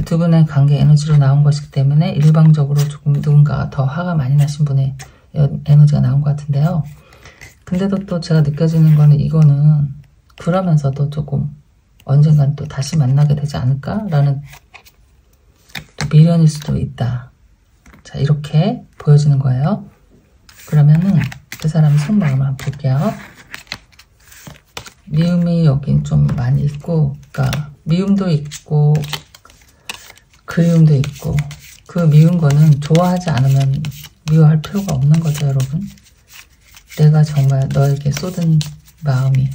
두 분의 관계 에너지로 나온 것이기 때문에 일방적으로 조금 누군가가 더 화가 많이 나신 분의 에너지가 나온 것 같은데요. 근데도 또 제가 느껴지는 거는, 이거는 그러면서도 조금 언젠간 또 다시 만나게 되지 않을까 라는 또 미련일 수도 있다. 자, 이렇게 보여지는 거예요. 그러면은 그 사람의 속마음을 한번 볼게요. 미움이 여긴 좀 많이 있고, 그러니까 미움도 있고 그리움도 있고, 그 미운 거는 좋아하지 않으면 미워할 필요가 없는 거죠, 여러분. 내가 정말 너에게 쏟은 마음이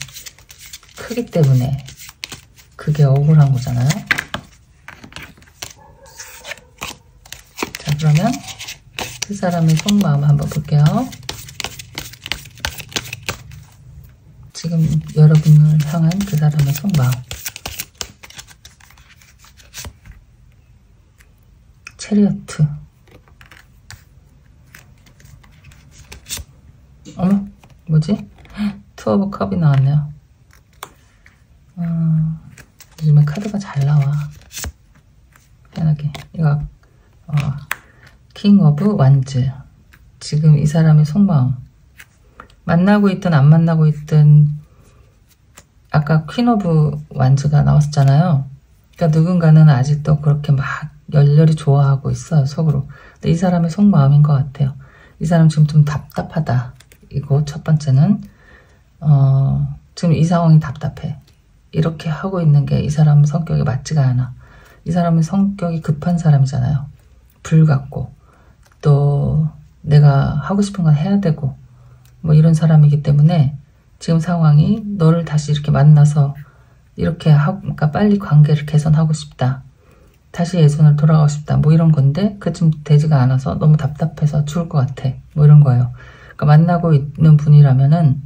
크기 때문에 그게 억울한 거잖아요. 자, 그러면 그 사람의 속마음을 한번 볼게요. 지금 여러분을 향한 그 사람의 속마음. 체리어트. 어머, 뭐지? 투 오브 컵이 나왔네요. 요즘에 카드가 잘 나와. 희한하게. 이거 킹 오브 완즈. 지금 이 사람의 속마음. 만나고 있든 안 만나고 있든, 아까 퀸 오브 완즈가 나왔었잖아요. 그러니까 누군가는 아직도 그렇게 막 열렬히 좋아하고 있어요, 속으로. 근데 이 사람의 속마음인 것 같아요. 이 사람 지금 좀 답답하다. 이거 첫 번째는 지금 이 상황이 답답해. 이렇게 하고 있는 게 이 사람 성격이 맞지가 않아. 이 사람은 성격이 급한 사람이잖아요. 불같고, 또 내가 하고 싶은 건 해야 되고 뭐 이런 사람이기 때문에 지금 상황이 너를 다시 이렇게 만나서 이렇게 하고, 그러니까 빨리 관계를 개선하고 싶다. 다시 예전으로 돌아가고 싶다. 뭐 이런 건데 그쯤 되지가 않아서 너무 답답해서 죽을 것 같아. 뭐 이런 거예요. 그러니까 만나고 있는 분이라면은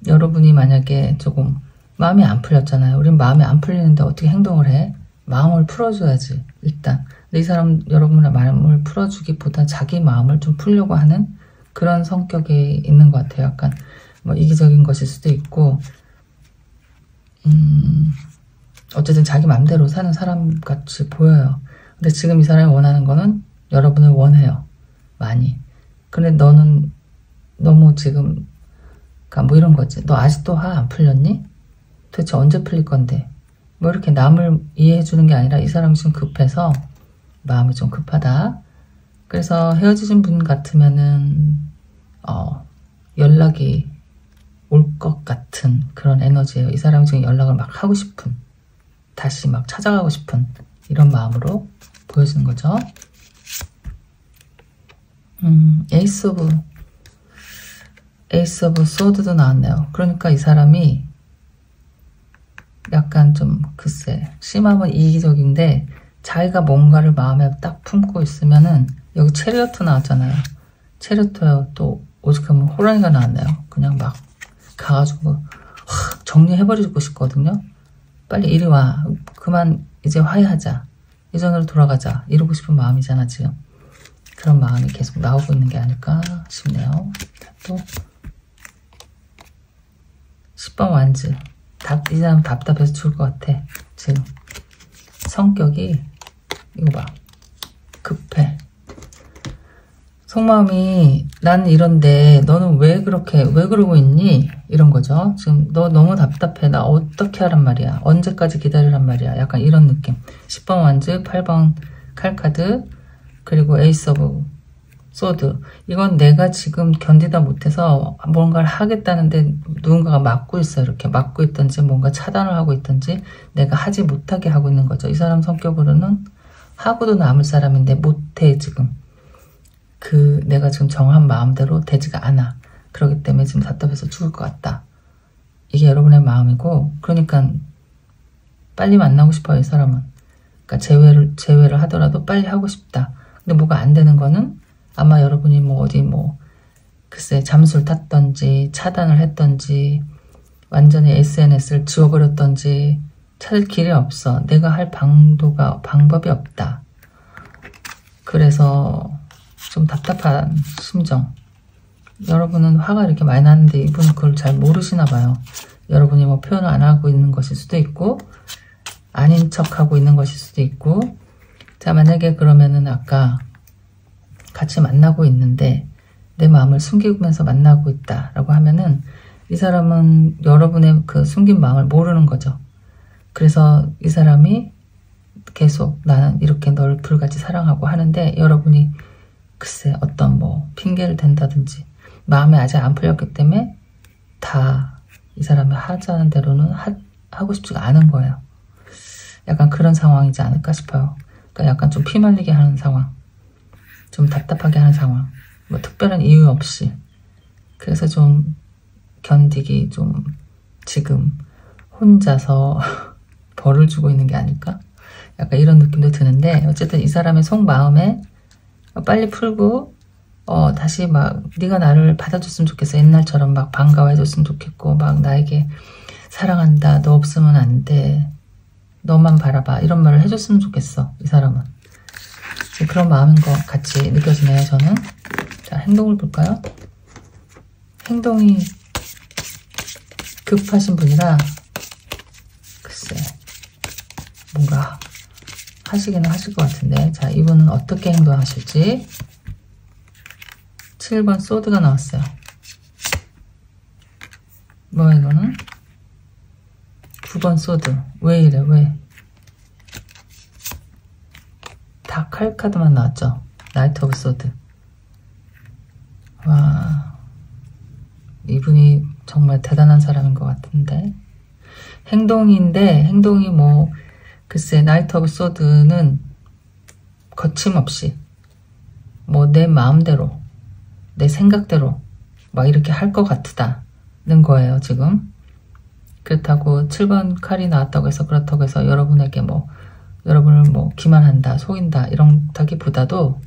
여러분이 만약에 조금 마음이 안 풀렸잖아요. 우린 마음이 안 풀리는데 어떻게 행동을 해? 마음을 풀어줘야지 일단. 이 사람 여러분의 마음을 풀어주기보다 자기 마음을 좀 풀려고 하는 그런 성격이 있는 것 같아요. 약간 뭐 이기적인 것일 수도 있고 어쨌든 자기 맘대로 사는 사람 같이 보여요. 근데 지금 이 사람이 원하는 거는 여러분을 원해요. 많이. 근데 너는 너무 지금 그러니까 뭐 이런 거지. 너 아직도 화 안 풀렸니? 도대체 언제 풀릴 건데? 뭐 이렇게 남을 이해해 주는 게 아니라 이 사람이 좀 급해서 마음이 좀 급하다. 그래서 헤어지신 분 같으면은 연락이 올 것 같은 그런 에너지예요. 이 사람이 지금 연락을 막 하고 싶은, 다시 막 찾아가고 싶은 이런 마음으로 보여지는 거죠. 에이스 오브 소드도 나왔네요. 그러니까 이 사람이 약간 좀 글쎄 심하면 이기적인데 자기가 뭔가를 마음에 딱 품고 있으면은 여기 체리어트 나왔잖아요. 체리어트요. 또 오죽하면 호랑이가 나왔네요. 그냥 막 가가지고 확 정리해버리고 싶거든요. 빨리 이리 와. 그만 이제 화해하자. 예전으로 돌아가자. 이러고 싶은 마음이잖아 지금. 그런 마음이 계속 나오고 있는 게 아닐까 싶네요. 또 10번 완즈. 이 사람 답답해서 죽을 것 같아. 지금 성격이 이거 봐. 급해. 속마음이 난 이런데 너는 왜 그러고 있니? 이런 거죠. 지금 너 너무 답답해. 나 어떻게 하란 말이야. 언제까지 기다리란 말이야. 약간 이런 느낌. 10번 완즈, 8번 칼카드, 그리고 에이스 오브 소드. 이건 내가 지금 견디다 못해서 뭔가를 하겠다는데 누군가가 막고 있어요. 이렇게 막고 있든지 뭔가 차단을 하고 있든지 내가 하지 못하게 하고 있는 거죠. 이 사람 성격으로는 하고도 남을 사람인데 못해 지금. 내가 지금 정한 마음대로 되지가 않아. 그렇기 때문에 지금 답답해서 죽을 것 같다. 이게 여러분의 마음이고, 그러니까 빨리 만나고 싶어요, 이 사람은. 그러니까 재회를 하더라도 빨리 하고 싶다. 근데 뭐가 안 되는 거는 아마 여러분이 뭐 어디 뭐 글쎄 잠수를 탔던지 차단을 했던지 완전히 SNS를 지워버렸던지 찾을 길이 없어. 내가 할 방법이 없다. 그래서 좀 답답한 심정. 여러분은 화가 이렇게 많이 나는데 이분은 그걸 잘 모르시나 봐요. 여러분이 뭐 표현을 안 하고 있는 것일 수도 있고 아닌 척하고 있는 것일 수도 있고. 자, 만약에 그러면은 아까 같이 만나고 있는데 내 마음을 숨기면서 만나고 있다라고 하면은 이 사람은 여러분의 그 숨긴 마음을 모르는 거죠. 그래서 이 사람이 계속 나는 이렇게 널 불같이 사랑하고 하는데 여러분이 글쎄 어떤 뭐 핑계를 댄다든지 마음에 아직 안 풀렸기 때문에 다 이 사람이 하자는 대로는 하고 싶지가 않은 거예요. 약간 그런 상황이지 않을까 싶어요. 그러니까 약간 좀 피말리게 하는 상황, 좀 답답하게 하는 상황, 뭐 특별한 이유 없이. 그래서 좀 견디기 좀 지금 혼자서 벌을 주고 있는 게 아닐까? 약간 이런 느낌도 드는데 어쨌든 이 사람의 속마음에 빨리 풀고 다시 막 네가 나를 받아줬으면 좋겠어. 옛날처럼 막 반가워해줬으면 좋겠고 막 나에게 사랑한다. 너 없으면 안 돼. 너만 바라봐. 이런 말을 해줬으면 좋겠어. 이 사람은. 그런 마음인 것 같이 느껴지네요. 저는. 자, 행동을 볼까요? 행동이 급하신 분이라 글쎄 뭔가 하시기는 하실 것 같은데 자, 이분은 어떻게 행동하실지. 7번 소드가 나왔어요. 뭐야 이거는? 9번 소드. 왜 이래 왜? 다 칼 카드만 나왔죠. 나이트 오브 소드. 와, 이분이 정말 대단한 사람인 것 같은데. 행동이 뭐 글쎄 나이트 오브 소드는 거침없이 뭐 내 마음대로 내 생각대로 막 이렇게 할 것 같다는 거예요, 지금. 그렇다고 7번 칼이 나왔다고 해서 그렇다고 해서 여러분에게 뭐 여러분을 뭐 기만한다, 속인다 이런다기보다도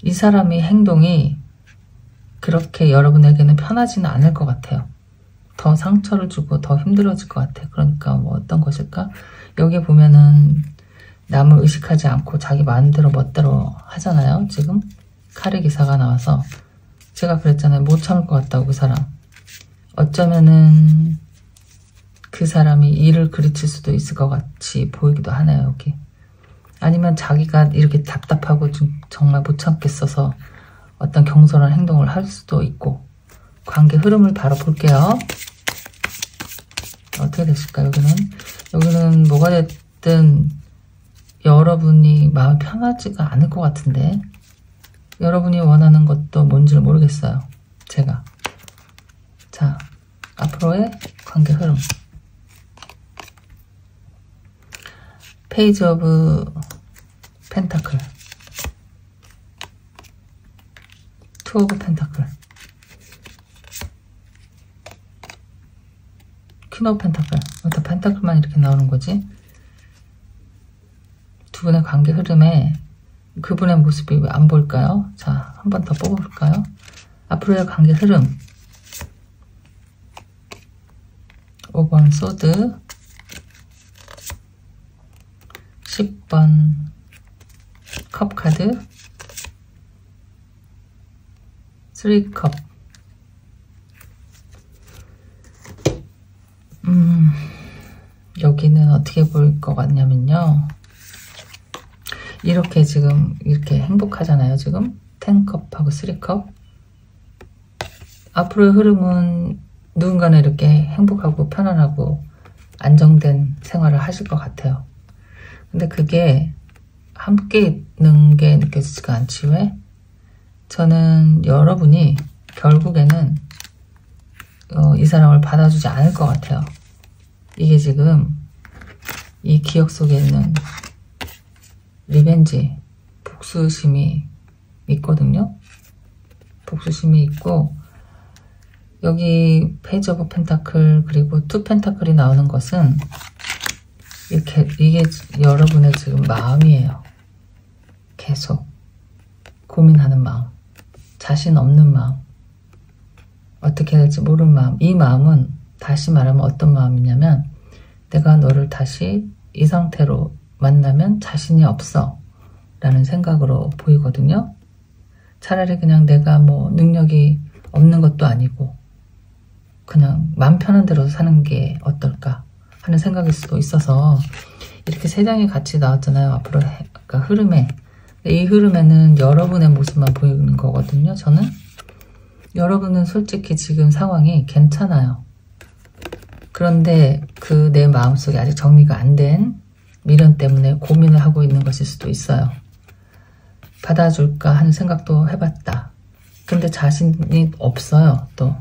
이 사람의 행동이 그렇게 여러분에게는 편하지는 않을 것 같아요. 더 상처를 주고 더 힘들어질 것 같아요. 그러니까 뭐 어떤 것일까? 여기 보면은 남을 의식하지 않고 자기 마음대로 멋대로 하잖아요. 지금 칼의 기사가 나와서 제가 그랬잖아요. 못 참을 것 같다고. 그 사람 어쩌면은 그 사람이 일을 그르칠 수도 있을 것 같이 보이기도 하네요. 여기 아니면 자기가 이렇게 답답하고 좀 정말 못 참겠어서 어떤 경솔한 행동을 할 수도 있고. 관계 흐름을 바로 볼게요. 어떻게 되실까? 여기는 뭐가 됐든 여러분이 마음이 편하지가 않을 것 같은데, 여러분이 원하는 것도 뭔지 모르겠어요, 제가. 자, 앞으로의 관계 흐름. 페이지 오브 펜타클, 투 오브 펜타클, 퀸 오브 펜타클. 왜 다 펜타클만 이렇게 나오는 거지? 두 분의 관계 흐름에 그분의 모습이 왜 안 보일까요? 자, 한 번 더 뽑아볼까요? 앞으로의 관계 흐름. 5번 소드, 10번 컵 카드, 3컵. 여기는 어떻게 보일 것 같냐면요, 이렇게 지금 이렇게 행복하잖아요. 지금 10컵하고 3컵. 앞으로의 흐름은 누군가는 이렇게 행복하고 편안하고 안정된 생활을 하실 것 같아요. 근데 그게 함께 있는 게 느껴지지가 않지. 왜? 저는 여러분이 결국에는 이 사람을 받아주지 않을 것 같아요. 이게 지금 이 기억 속에 있는 리벤지, 복수심이 있거든요. 복수심이 있고, 여기 페이지 오브 펜타클 그리고 투 펜타클이 나오는 것은 이게 여러분의 지금 마음이에요. 계속 고민하는 마음, 자신 없는 마음, 어떻게 해야 될지 모르는 마음. 이 마음은 다시 말하면 어떤 마음이냐면, 내가 너를 다시 이 상태로 만나면 자신이 없어 라는 생각으로 보이거든요. 차라리 그냥 내가 뭐 능력이 없는 것도 아니고 그냥 마음 편한 대로 사는 게 어떨까 하는 생각일 수도 있어서, 이렇게 세 장이 같이 나왔잖아요. 앞으로 그러니까 흐름에. 이 흐름에는 여러분의 모습만 보이는 거거든요. 저는 여러분은 솔직히 지금 상황이 괜찮아요. 그런데 그 내 마음속에 아직 정리가 안 된 미련 때문에 고민을 하고 있는 것일 수도 있어요. 받아줄까 하는 생각도 해봤다. 근데 자신이 없어요. 또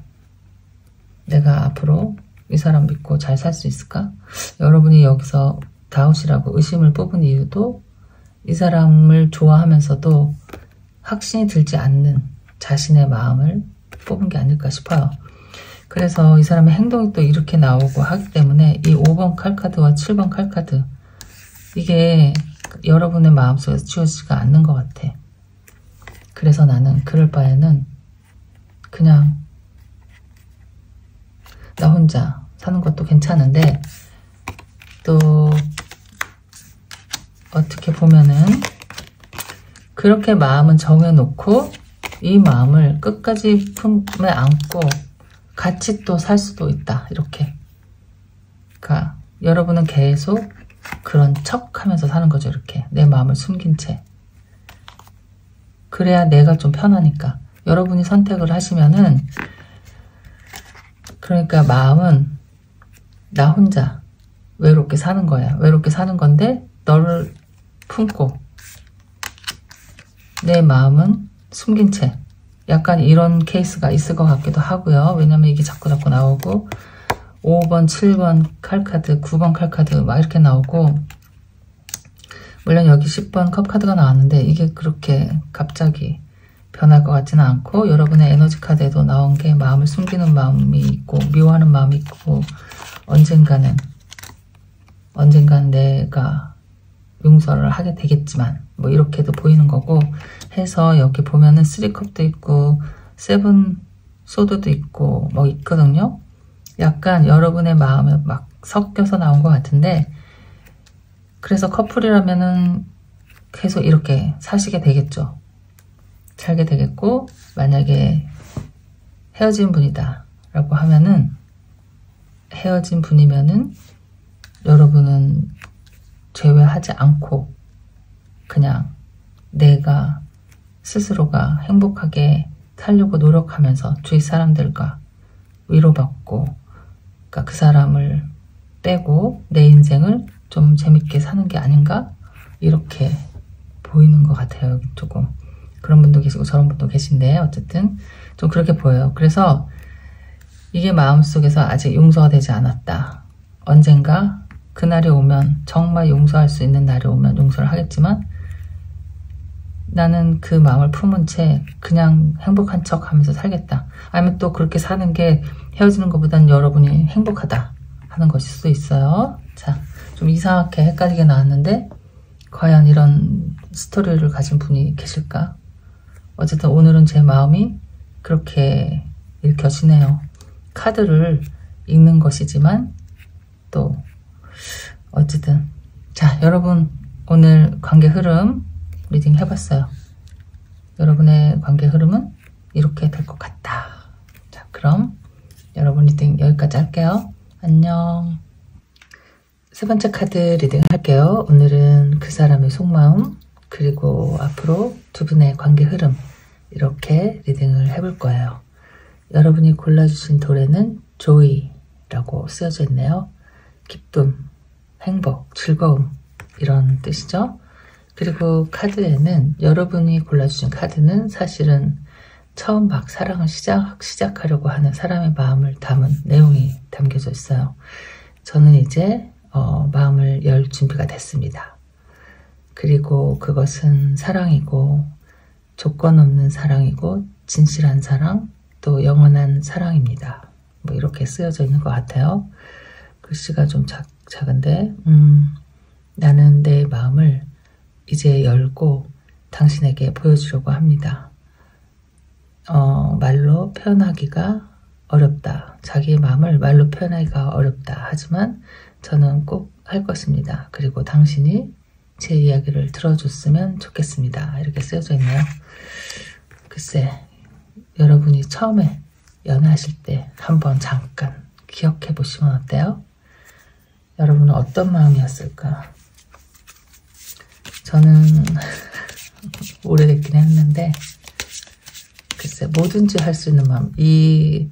내가 앞으로 이 사람 믿고 잘 살 수 있을까? 여러분이 여기서 다웃이라고 의심을 뽑은 이유도 이 사람을 좋아하면서도 확신이 들지 않는 자신의 마음을 뽑은 게 아닐까 싶어요. 그래서 이 사람의 행동이 또 이렇게 나오고 하기 때문에 이 5번 칼카드와 7번 칼카드, 이게 여러분의 마음속에서 지워지지가 않는 것 같아. 그래서 나는 그럴 바에는 그냥 나 혼자 사는 것도 괜찮은데, 또 어떻게 보면은 그렇게 마음은 정해놓고 이 마음을 끝까지 품에 안고 같이 또 살 수도 있다. 이렇게. 그러니까 여러분은 계속 그런 척 하면서 사는 거죠. 이렇게 내 마음을 숨긴 채. 그래야 내가 좀 편하니까. 여러분이 선택을 하시면은, 그러니까 마음은 나 혼자 외롭게 사는 거야. 외롭게 사는 건데 너를 품고 내 마음은 숨긴 채. 약간 이런 케이스가 있을 것 같기도 하고요. 왜냐면 이게 자꾸 나오고 5번, 7번 칼카드, 9번 칼카드 막 이렇게 나오고, 물론 여기 10번 컵카드가 나왔는데 이게 그렇게 갑자기 변할 것 같지는 않고, 여러분의 에너지 카드에도 나온 게 마음을 숨기는 마음이 있고 미워하는 마음이 있고, 언젠가는 내가 용서를 하게 되겠지만 뭐 이렇게도 보이는 거고 해서, 여기 보면은 3컵도 있고 7 소드도 있고 뭐 있거든요. 약간 여러분의 마음에 막 섞여서 나온 것 같은데, 그래서 커플이라면은 계속 이렇게 사시게 되겠죠. 살게 되겠고, 만약에 헤어진 분이다 라고 하면은, 헤어진 분이면은 여러분은 제외하지 않고 그냥 내가 스스로가 행복하게 살려고 노력하면서 주위 사람들과 위로받고, 그러니까 그 사람을 빼고 내 인생을 좀 재밌게 사는 게 아닌가, 이렇게 보이는 것 같아요. 조금 그런 분도 계시고 저런 분도 계신데, 어쨌든 좀 그렇게 보여요. 그래서 이게 마음속에서 아직 용서가 되지 않았다. 언젠가 그날이 오면, 정말 용서할 수 있는 날이 오면 용서를 하겠지만, 나는 그 마음을 품은 채 그냥 행복한 척 하면서 살겠다. 아니면 또 그렇게 사는 게 헤어지는 것보다는 여러분이 행복하다 하는 것일 수도 있어요. 자, 좀 이상하게 헷갈리게 나왔는데 과연 이런 스토리를 가진 분이 계실까? 어쨌든 오늘은 제 마음이 그렇게 읽혀지네요. 카드를 읽는 것이지만 또 어쨌든, 자, 여러분 오늘 관계 흐름 리딩 해봤어요. 여러분의 관계 흐름은 이렇게 될 것 같다. 자, 그럼 여러분 리딩 여기까지 할게요. 안녕. 세 번째 카드 리딩 할게요. 오늘은 그 사람의 속마음, 그리고 앞으로 두 분의 관계 흐름, 이렇게 리딩을 해볼 거예요. 여러분이 골라주신 돌에는 조이라고 쓰여져 있네요. 기쁨, 행복, 즐거움, 이런 뜻이죠. 그리고 카드에는, 여러분이 골라주신 카드는 사실은 처음 막 사랑을 시작하려고 하는 사람의 마음을 담은 내용이 담겨져 있어요. 저는 이제 마음을 열 준비가 됐습니다. 그리고 그것은 사랑이고, 조건 없는 사랑이고, 진실한 사랑, 또 영원한 사랑입니다. 뭐 이렇게 쓰여져 있는 것 같아요. 글씨가 좀 작은데, 나는 내 마음을 이제 열고 당신에게 보여주려고 합니다. 말로 표현하기가 어렵다. 자기의 마음을 말로 표현하기가 어렵다. 하지만 저는 꼭 할 것입니다. 그리고 당신이 제 이야기를 들어줬으면 좋겠습니다. 이렇게 쓰여져 있네요. 글쎄, 여러분이 처음에 연애하실 때 한번 잠깐 기억해 보시면 어때요? 여러분은 어떤 마음이었을까? 저는 오래됐긴 했는데, 글쎄, 뭐든지 할 수 있는 마음. 이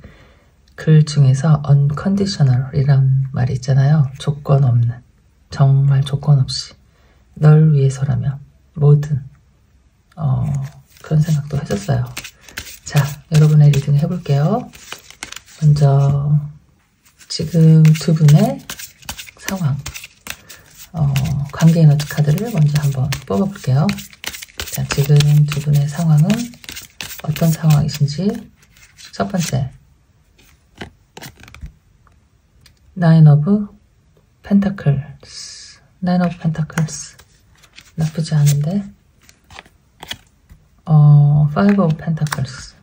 글 중에서 unconditional 이란 말이 있잖아요. 조건 없는, 정말 조건 없이 널 위해서라면 뭐든, 그런 생각도 했었어요. 자, 여러분의 리딩 해볼게요. 먼저 지금 두 분의 상황, 관계 에너지 카드를 먼저 한번 뽑아볼게요. 자, 지금 두 분의 상황은 어떤 상황이신지. 첫 번째, Nine of Pentacles. Nine of Pentacles. 나쁘지 않은데. Five of Pentacles.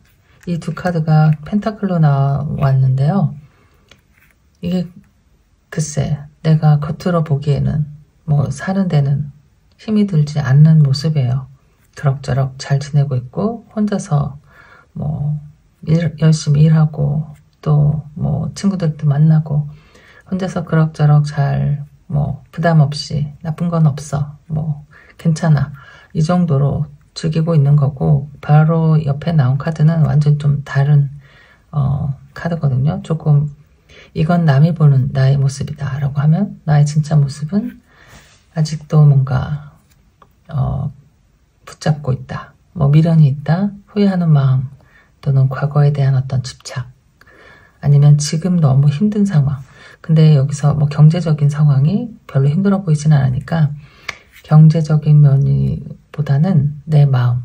이 두 카드가 펜타클로 나왔는데요. 이게 글쎄, 내가 겉으로 보기에는 뭐 사는 데는 힘이 들지 않는 모습이에요. 그럭저럭 잘 지내고 있고, 혼자서 뭐 열심히 일하고, 또 뭐 친구들도 만나고, 혼자서 그럭저럭 잘 뭐 부담 없이, 나쁜 건 없어, 뭐 괜찮아, 이 정도로 즐기고 있는 거고, 바로 옆에 나온 카드는 완전 좀 다른 카드거든요. 조금, 이건 남이 보는 나의 모습이다 라고 하면, 나의 진짜 모습은 아직도 뭔가 붙잡고 있다, 뭐 미련이 있다, 후회하는 마음, 또는 과거에 대한 어떤 집착, 아니면 지금 너무 힘든 상황. 근데 여기서 뭐 경제적인 상황이 별로 힘들어 보이진 않으니까, 경제적인 면보다는 내 마음,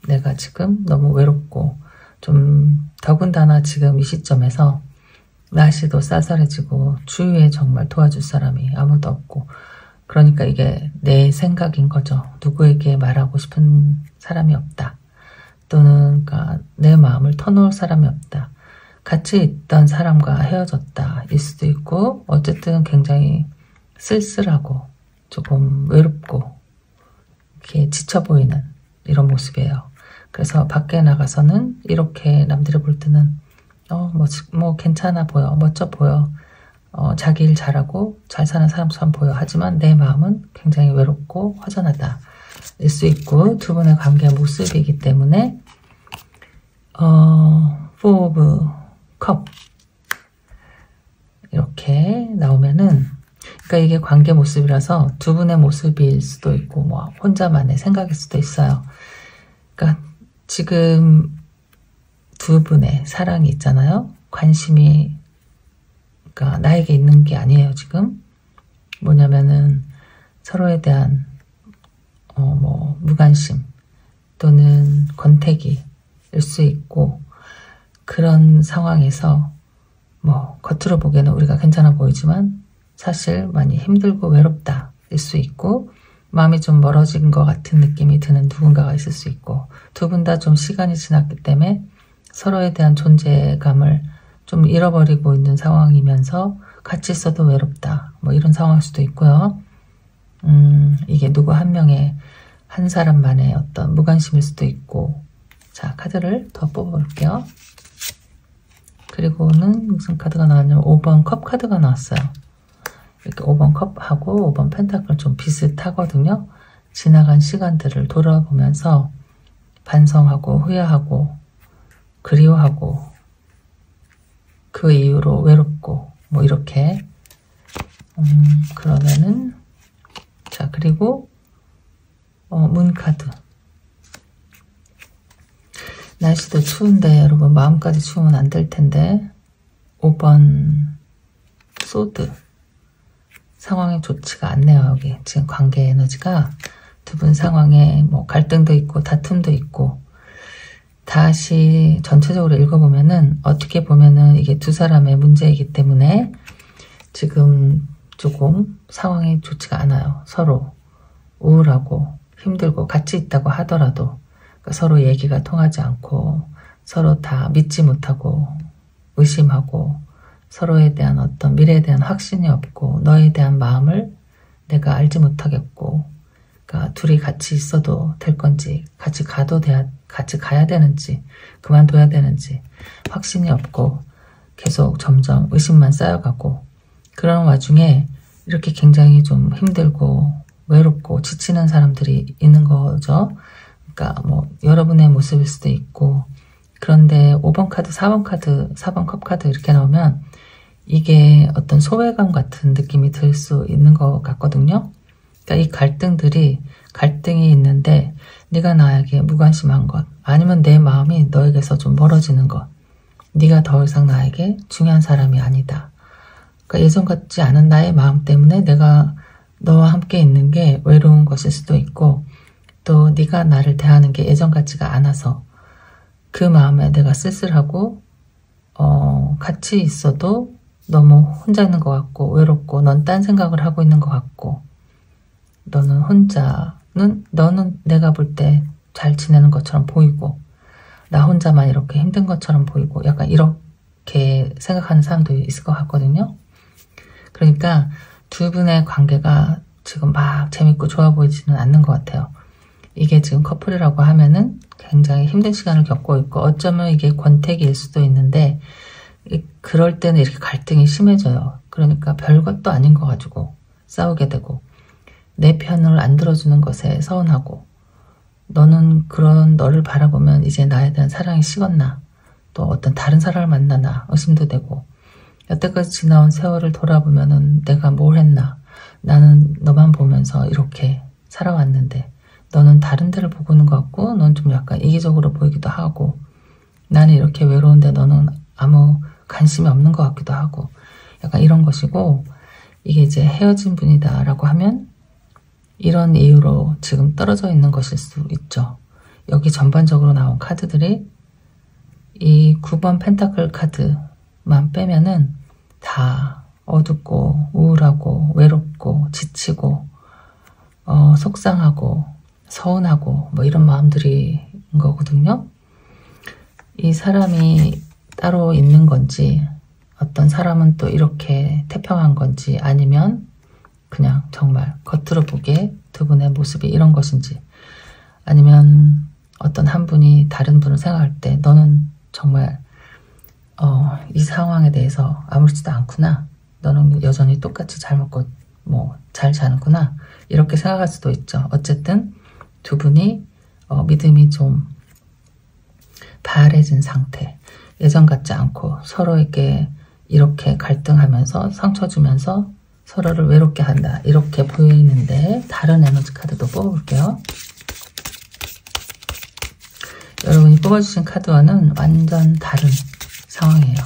내가 지금 너무 외롭고 좀 더군다나 지금 이 시점에서 날씨도 쌀쌀해지고 주위에 정말 도와줄 사람이 아무도 없고 그러니까 이게 내 생각인 거죠. 누구에게 말하고 싶은 사람이 없다. 또는 그러니까 내 마음을 터놓을 사람이 없다. 같이 있던 사람과 헤어졌다. 일 수도 있고 어쨌든 굉장히 쓸쓸하고 조금 외롭고 이렇게 지쳐 보이는 이런 모습이에요. 그래서 밖에 나가서는 이렇게 남들이 볼 때는 뭐 괜찮아 보여, 멋져 보여, 자기 일 잘하고 잘 사는 사람처럼 보여. 하지만 내 마음은 굉장히 외롭고 허전하다. 일 수 있고 두 분의 관계의 모습이기 때문에 Four of Cup 이렇게 나오면은 그러니까 이게 관계 모습이라서 두 분의 모습일 수도 있고 뭐 혼자만의 생각일 수도 있어요. 그러니까 지금 두 분의 사랑이 있잖아요. 관심이 그러니까 나에게 있는 게 아니에요. 지금 뭐냐면은 서로에 대한 뭐 무관심 또는 권태기일 수 있고 그런 상황에서 뭐 겉으로 보기에는 우리가 괜찮아 보이지만 사실 많이 힘들고 외롭다 일 수 있고 마음이 좀 멀어진 것 같은 느낌이 드는 누군가가 있을 수 있고 두 분 다 좀 시간이 지났기 때문에 서로에 대한 존재감을 좀 잃어버리고 있는 상황이면서 같이 있어도 외롭다 뭐 이런 상황일 수도 있고요. 이게 누구 한 명의 한 사람만의 어떤 무관심일 수도 있고 자 카드를 더 뽑아볼게요. 그리고는 무슨 카드가 나왔냐면 5번 컵 카드가 나왔어요. 이렇게 5번 컵하고 5번 펜타클 좀 비슷하거든요. 지나간 시간들을 돌아보면서 반성하고 후회하고 그리워하고 그 이후로 외롭고 뭐 이렇게 그러면은 자 그리고 문카드 날씨도 추운데 여러분 마음까지 추우면 안 될 텐데 5번 소드 상황이 좋지가 않네요. 여기 지금 관계 에너지가 두 분 상황에 뭐 갈등도 있고 다툼도 있고 다시 전체적으로 읽어보면은 어떻게 보면은 이게 두 사람의 문제이기 때문에 지금 조금 상황이 좋지가 않아요. 서로 우울하고 힘들고 같이 있다고 하더라도 그러니까 서로 얘기가 통하지 않고 서로 다 믿지 못하고 의심하고 서로에 대한 어떤 미래에 대한 확신이 없고 너에 대한 마음을 내가 알지 못하겠고 그러니까 둘이 같이 있어도 될 건지 같이 가야 되는지 그만둬야 되는지 확신이 없고 계속 점점 의심만 쌓여가고 그런 와중에 이렇게 굉장히 좀 힘들고 외롭고 지치는 사람들이 있는 거죠. 그러니까 뭐 여러분의 모습일 수도 있고 그런데 5번 카드, 4번 카드, 4번 컵 카드 이렇게 나오면 이게 어떤 소외감 같은 느낌이 들 수 있는 것 같거든요. 그러니까 이 갈등이 있는데 네가 나에게 무관심한 것 아니면 내 마음이 너에게서 좀 멀어지는 것 네가 더 이상 나에게 중요한 사람이 아니다. 그러니까 예전 같지 않은 나의 마음 때문에 내가 너와 함께 있는 게 외로운 것일 수도 있고 또 네가 나를 대하는 게 예전 같지가 않아서 그 마음에 내가 쓸쓸하고 같이 있어도 너무 혼자 있는 것 같고 외롭고 넌 딴 생각을 하고 있는 것 같고 너는 내가 볼 때 잘 지내는 것처럼 보이고 나 혼자만 이렇게 힘든 것처럼 보이고 약간 이렇게 생각하는 사람도 있을 것 같거든요. 그러니까 두 분의 관계가 지금 막 재밌고 좋아 보이지는 않는 것 같아요. 이게 지금 커플이라고 하면은 굉장히 힘든 시간을 겪고 있고 어쩌면 이게 권태기일 수도 있는데 그럴 때는 이렇게 갈등이 심해져요. 그러니까 별것도 아닌 거 가지고 싸우게 되고 내 편을 안 들어주는 것에 서운하고 너는 그런 너를 바라보면 이제 나에 대한 사랑이 식었나 또 어떤 다른 사람을 만나나 의심도 되고 여태까지 지나온 세월을 돌아보면은 내가 뭘 했나 나는 너만 보면서 이렇게 살아왔는데 너는 다른 데를 보고 있는 것 같고 넌 좀 약간 이기적으로 보이기도 하고 나는 이렇게 외로운데 너는 아무 관심이 없는 것 같기도 하고 약간 이런 것이고 이게 이제 헤어진 분이다 라고 하면 이런 이유로 지금 떨어져 있는 것일 수 있죠. 여기 전반적으로 나온 카드들이 이 9번 펜타클 카드만 빼면은 다 어둡고 우울하고 외롭고 지치고 속상하고 서운하고 뭐 이런 마음들이 인 거거든요. 이 사람이 따로 있는 건지, 어떤 사람은 또 이렇게 태평한 건지, 아니면 그냥 정말 겉으로 보기에 두 분의 모습이 이런 것인지, 아니면 어떤 한 분이 다른 분을 생각할 때 너는 정말 이 상황에 대해서 아무렇지도 않구나, 너는 여전히 똑같이 잘 먹고 뭐 잘 자는구나, 이렇게 생각할 수도 있죠. 어쨌든 두 분이 믿음이 좀 바래진 상태, 예전 같지 않고 서로에게 이렇게 갈등하면서 상처 주면서 서로를 외롭게 한다, 이렇게 보이는데, 다른 에너지 카드도 뽑아볼게요. 여러분이 뽑아주신 카드와는 완전 다른 상황이에요.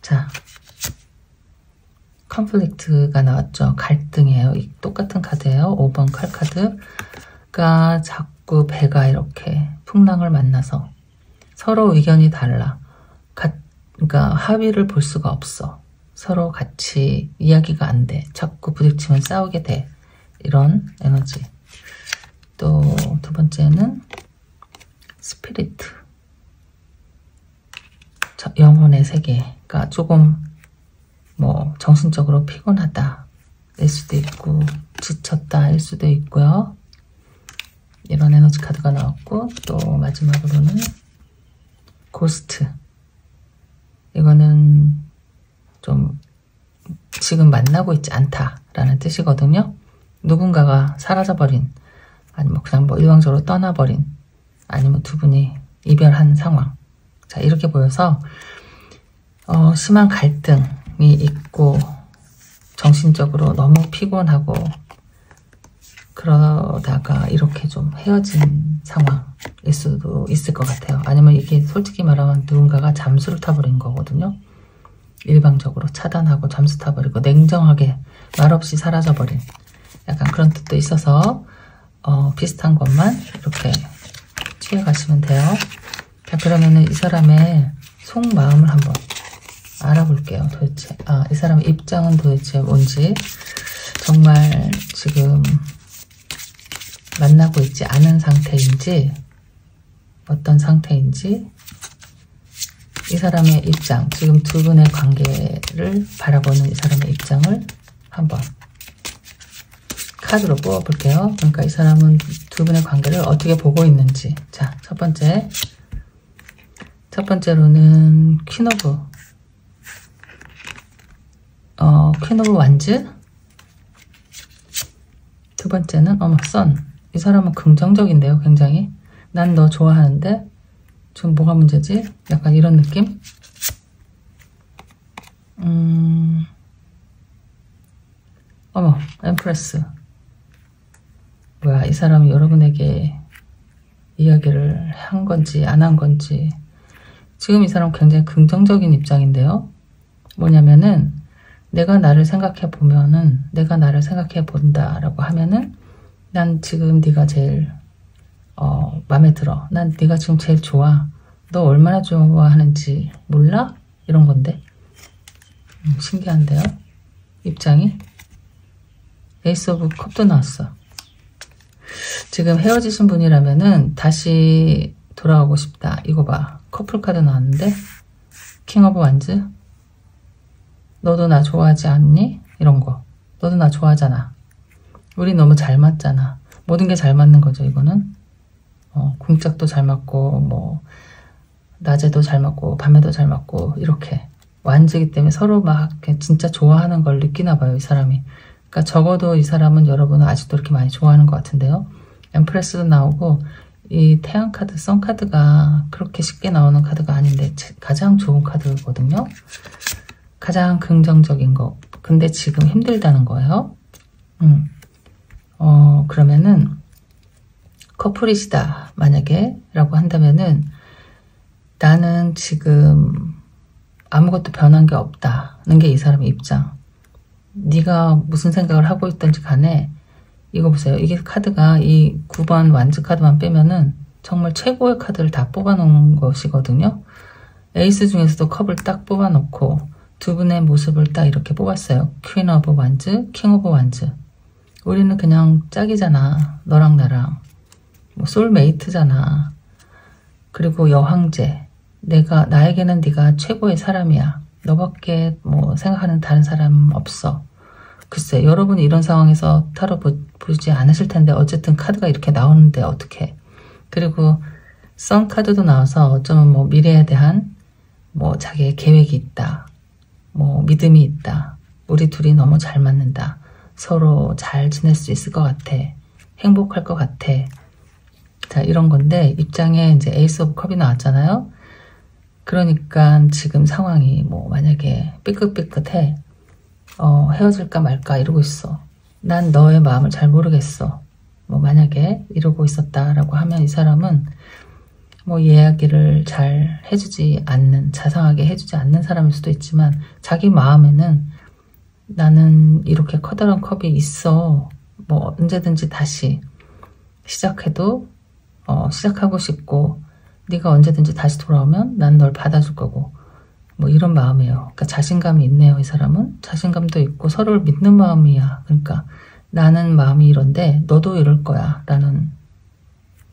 자, 컨플릭트가 나왔죠. 갈등이에요. 똑같은 카드예요. 5번 칼 카드가 자꾸 배가 이렇게 풍랑을 만나서 서로 의견이 달라. 그러니까 합의를 볼 수가 없어. 서로 같이 이야기가 안 돼. 자꾸 부딪히면 싸우게 돼. 이런 에너지. 또 두 번째는 스피리트. 영혼의 세계가 조금 뭐 정신적으로 피곤하다 일 수도 있고, 지쳤다 일 수도 있고요. 이런 에너지 카드가 나왔고, 또 마지막으로는 고스트. 이거는 좀 지금 만나고 있지 않다라는 뜻이거든요. 누군가가 사라져버린, 아니면 그냥 뭐 일방적으로 떠나버린, 아니면 두 분이 이별한 상황. 자, 이렇게 보여서 심한 갈등이 있고 정신적으로 너무 피곤하고 그러다가 이렇게 좀 헤어진 상황일 수도 있을 것 같아요. 아니면 이게 솔직히 말하면 누군가가 잠수를 타버린 거거든요. 일방적으로 차단하고 잠수 타버리고 냉정하게 말없이 사라져버린, 약간 그런 뜻도 있어서 비슷한 것만 이렇게 취해가시면 돼요. 자, 그러면은 이 사람의 속마음을 한번 알아볼게요. 도대체 이 사람의 입장은 도대체 뭔지, 정말 지금 만나고 있지 않은 상태인지, 어떤 상태인지, 이 사람의 입장, 지금 두 분의 관계를 바라보는 이 사람의 입장을 한번 카드로 뽑아볼게요. 그러니까 이 사람은 두 분의 관계를 어떻게 보고 있는지. 자, 첫 번째로는 퀸 오브 완즈. 두 번째는 선. 이 사람은 긍정적인데요, 굉장히. 난 너 좋아하는데 지금 뭐가 문제지? 약간 이런 느낌? 엠프레스. 뭐야, 이 사람이 여러분에게 이야기를 한 건지 안 한 건지. 지금 이 사람 굉장히 긍정적인 입장인데요. 뭐냐면은, 내가 나를 생각해 본다라고 하면은, 난 지금 네가 제일 마음에 들어. 난 네가 지금 제일 좋아. 너 얼마나 좋아하는지 몰라? 이런 건데. 신기한데요? 입장이. 에이스 오브 컵도 나왔어. 지금 헤어지신 분이라면은 다시 돌아오고 싶다. 이거 봐. 커플 카드 나왔는데. 킹 오브 완즈. 너도 나 좋아하지 않니? 이런 거. 너도 나 좋아하잖아. 우리 너무 잘 맞잖아. 모든 게 잘 맞는 거죠, 이거는. 궁짝도 잘 맞고, 뭐 낮에도 잘 맞고 밤에도 잘 맞고, 이렇게 완즈이기 때문에 서로 막 진짜 좋아하는 걸 느끼나 봐요, 이 사람이. 그러니까 적어도 이 사람은 여러분을 아직도 이렇게 많이 좋아하는 것 같은데요. 엠프레스도 나오고, 이 태양 카드, 선 카드가 그렇게 쉽게 나오는 카드가 아닌데 가장 좋은 카드거든요. 가장 긍정적인 거. 근데 지금 힘들다는 거예요. 그러면은 커플이시다 만약에 라고 한다면은, 나는 지금 아무것도 변한 게 없다는 게 이 사람의 입장. 네가 무슨 생각을 하고 있던지 간에, 이거 보세요. 이게 카드가 이 9번 완즈 카드만 빼면은 정말 최고의 카드를 다 뽑아놓은 것이거든요. 에이스 중에서도 컵을 딱 뽑아놓고 두 분의 모습을 딱 이렇게 뽑았어요. 퀸 오브 완즈, 킹 오브 완즈. 우리는 그냥 짝이잖아. 너랑 나랑. 뭐 소울메이트잖아. 그리고 여황제. 나에게는 네가 최고의 사람이야. 너밖에 뭐 생각하는 다른 사람 없어. 글쎄, 여러분이 이런 상황에서 타로 보지 않으실 텐데 어쨌든 카드가 이렇게 나오는데 어떡해. 그리고 선 카드도 나와서 어쩌면 뭐 미래에 대한 뭐 자기의 계획이 있다. 뭐 믿음이 있다. 우리 둘이 너무 잘 맞는다. 서로 잘 지낼 수 있을 것 같아. 행복할 것 같아. 자, 이런 건데 입장에 이제 에이스 오브 컵이 나왔잖아요. 그러니까 지금 상황이 뭐 만약에 삐끗삐끗해. 헤어질까 말까 이러고 있어. 난 너의 마음을 잘 모르겠어. 뭐 만약에 이러고 있었다라고 하면 이 사람은 뭐 이야기를 잘 해주지 않는, 자상하게 해주지 않는 사람일 수도 있지만 자기 마음에는 나는 이렇게 커다란 컵이 있어. 뭐 언제든지 다시 시작해도 시작하고 싶고 네가 언제든지 다시 돌아오면 난 널 받아줄 거고 뭐 이런 마음이에요. 그러니까 자신감이 있네요. 이 사람은 자신감도 있고 서로를 믿는 마음이야. 그러니까 나는 마음이 이런데 너도 이럴 거야 라는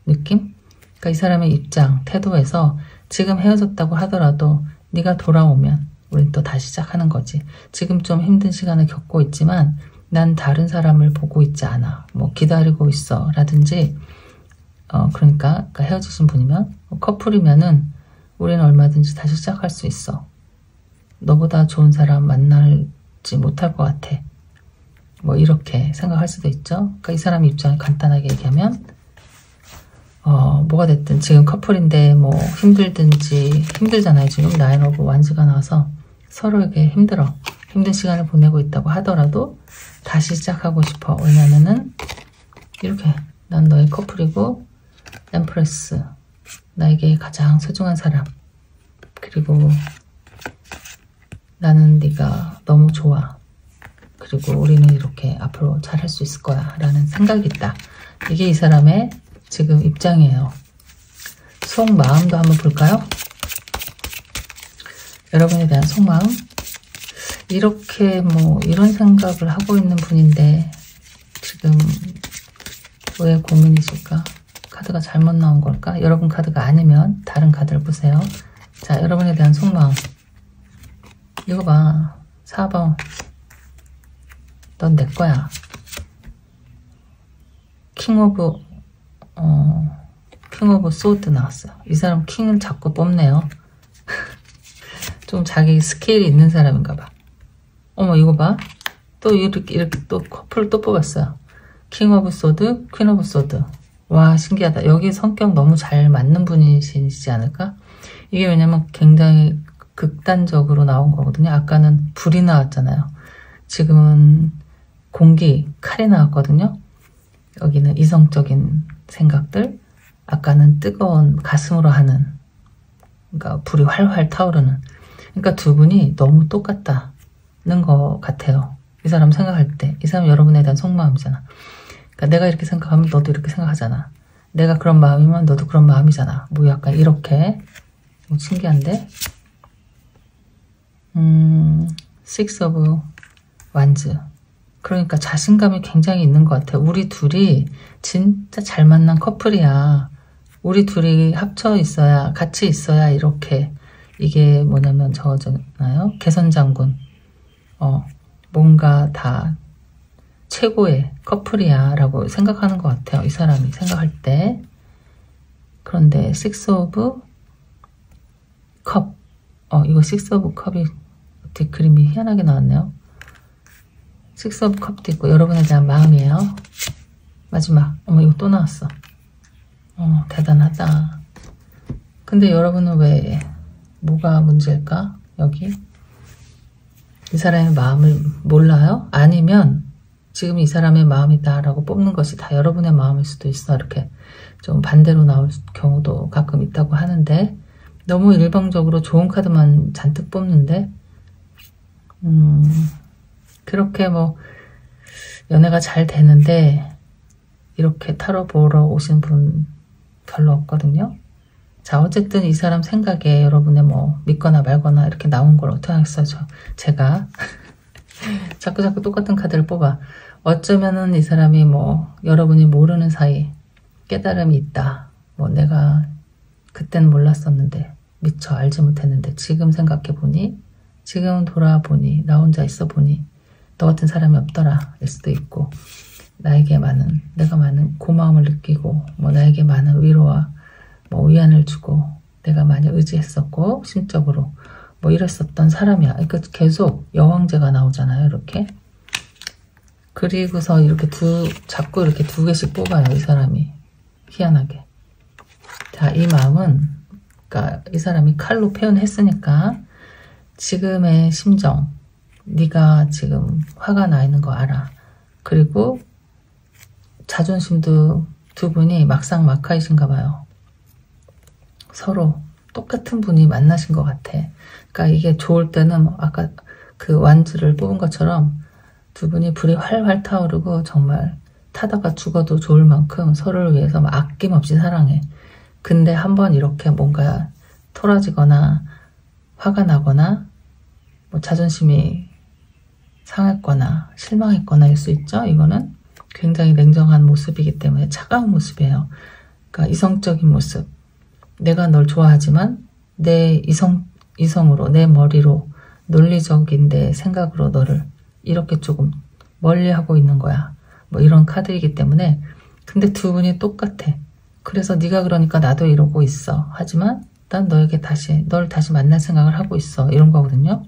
느낌? 그러니까 이 사람의 입장, 태도에서 지금 헤어졌다고 하더라도 네가 돌아오면 우린 또 다시 시작하는 거지. 지금 좀 힘든 시간을 겪고 있지만 난 다른 사람을 보고 있지 않아. 뭐 기다리고 있어 라든지 그러니까 헤어지신 분이면 커플이면은 우리는 얼마든지 다시 시작할 수 있어. 너보다 좋은 사람 만날지 못할 것 같아. 뭐 이렇게 생각할 수도 있죠. 그러니까 이 사람 입장을 간단하게 얘기하면 뭐가 됐든 지금 커플인데 뭐 힘들잖아요. 지금 나인 오브 완즈가 나와서 서로에게 힘든 시간을 보내고 있다고 하더라도 다시 시작하고 싶어. 왜냐면은 이렇게 난 너의 커플이고 엠프레스 나에게 가장 소중한 사람 그리고 나는 네가 너무 좋아. 그리고 우리는 이렇게 앞으로 잘할 수 있을 거야 라는 생각이 있다. 이게 이 사람의 지금 입장이에요. 속마음도 한번 볼까요? 여러분에 대한 속마음. 이렇게 뭐 이런 생각을 하고 있는 분인데 지금 왜 고민이실까? 카드가 잘못 나온 걸까? 여러분 카드가 아니면 다른 카드를 보세요. 자, 여러분에 대한 속마음. 이거 봐. 4번. 넌 내 거야. 킹 오브 소드 나왔어요. 이 사람 킹을 자꾸 뽑네요. 좀 자기 스케일이 있는 사람인가 봐. 어머, 이거 봐. 또 이렇게 또 커플을 또 뽑았어요. 킹 오브 소드, 퀸 오브 소드. 와, 신기하다. 여기 성격 너무 잘 맞는 분이시지 않을까? 이게 왜냐면 굉장히 극단적으로 나온 거거든요. 아까는 불이 나왔잖아요. 지금은 공기, 칼이 나왔거든요. 여기는 이성적인 생각들, 아까는 뜨거운 가슴으로 하는, 그러니까 불이 활활 타오르는. 그러니까 두 분이 너무 똑같다는 것 같아요. 이 사람 생각할 때. 이 사람 여러분에 대한 속마음이잖아. 그러니까 내가 이렇게 생각하면 너도 이렇게 생각하잖아. 내가 그런 마음이면 너도 그런 마음이잖아. 뭐 약간 이렇게. 뭐 신기한데? Six of Wands. 그러니까 자신감이 굉장히 있는 것 같아요. 우리 둘이 진짜 잘 만난 커플이야. 우리 둘이 합쳐 있어야, 같이 있어야 이렇게. 이게 뭐냐면 저거잖아요. 개선장군. 뭔가 다 최고의 커플이야 라고 생각하는 것 같아요. 이 사람이 생각할 때. 그런데 Six of Cup. 이거 Six of Cup이 어떻게 그림이 희한하게 나왔네요. Six of Cup도 있고 여러분에 대한 마음이에요. 마지막. 어머, 이거 또 나왔어. 대단하다. 근데 여러분은 왜 뭐가 문제일까? 여기 이 사람의 마음을 몰라요? 아니면 지금 이 사람의 마음이다 라고 뽑는 것이 다 여러분의 마음일 수도 있어. 이렇게 좀 반대로 나올 경우도 가끔 있다고 하는데 너무 일방적으로 좋은 카드만 잔뜩 뽑는데 그렇게 뭐 연애가 잘 되는데 이렇게 타로 보러 오신 분 별로 없거든요. 자, 어쨌든 이 사람 생각에 여러분의 뭐 믿거나 말거나 이렇게 나온 걸 어떻게 하겠어요. 제가 자꾸 똑같은 카드를 뽑아. 어쩌면은 이 사람이 뭐 여러분이 모르는 사이 깨달음이 있다. 뭐 내가 그땐 몰랐었는데 미처 알지 못했는데 지금 생각해보니, 지금 돌아보니, 나 혼자 있어보니 너 같은 사람이 없더라 일 수도 있고, 내가 많은 고마움을 느끼고 뭐 나에게 많은 위로와 뭐 위안을 주고 내가 많이 의지했었고 심적으로 뭐 이랬었던 사람이야. 그러니까 계속 여왕제가 나오잖아요. 이렇게. 그리고서 이렇게 자꾸 이렇게 두 개씩 뽑아요. 이 사람이. 희한하게. 자, 이 마음은, 그러니까 이 사람이 칼로 표현했으니까 지금의 심정, 네가 지금 화가 나 있는 거 알아. 그리고 자존심도 두 분이 막상막하이신가 봐요. 서로 똑같은 분이 만나신 것 같아. 그러니까 이게 좋을 때는 아까 그 완즈를 뽑은 것처럼 두 분이 불이 활활 타오르고 정말 타다가 죽어도 좋을 만큼 서로를 위해서 막 아낌없이 사랑해. 근데 한번 이렇게 뭔가 토라지거나 화가 나거나 뭐 자존심이 상했거나 실망했거나 일 수 있죠. 이거는 굉장히 냉정한 모습이기 때문에 차가운 모습이에요. 그러니까 이성적인 모습. 내가 널 좋아하지만 내 이성으로, 내 머리로, 논리적인 내 생각으로 너를 이렇게 조금 멀리하고 있는 거야. 뭐 이런 카드이기 때문에. 근데 두 분이 똑같아. 그래서 네가 그러니까 나도 이러고 있어. 하지만 난 널 다시 만날 생각을 하고 있어. 이런 거거든요.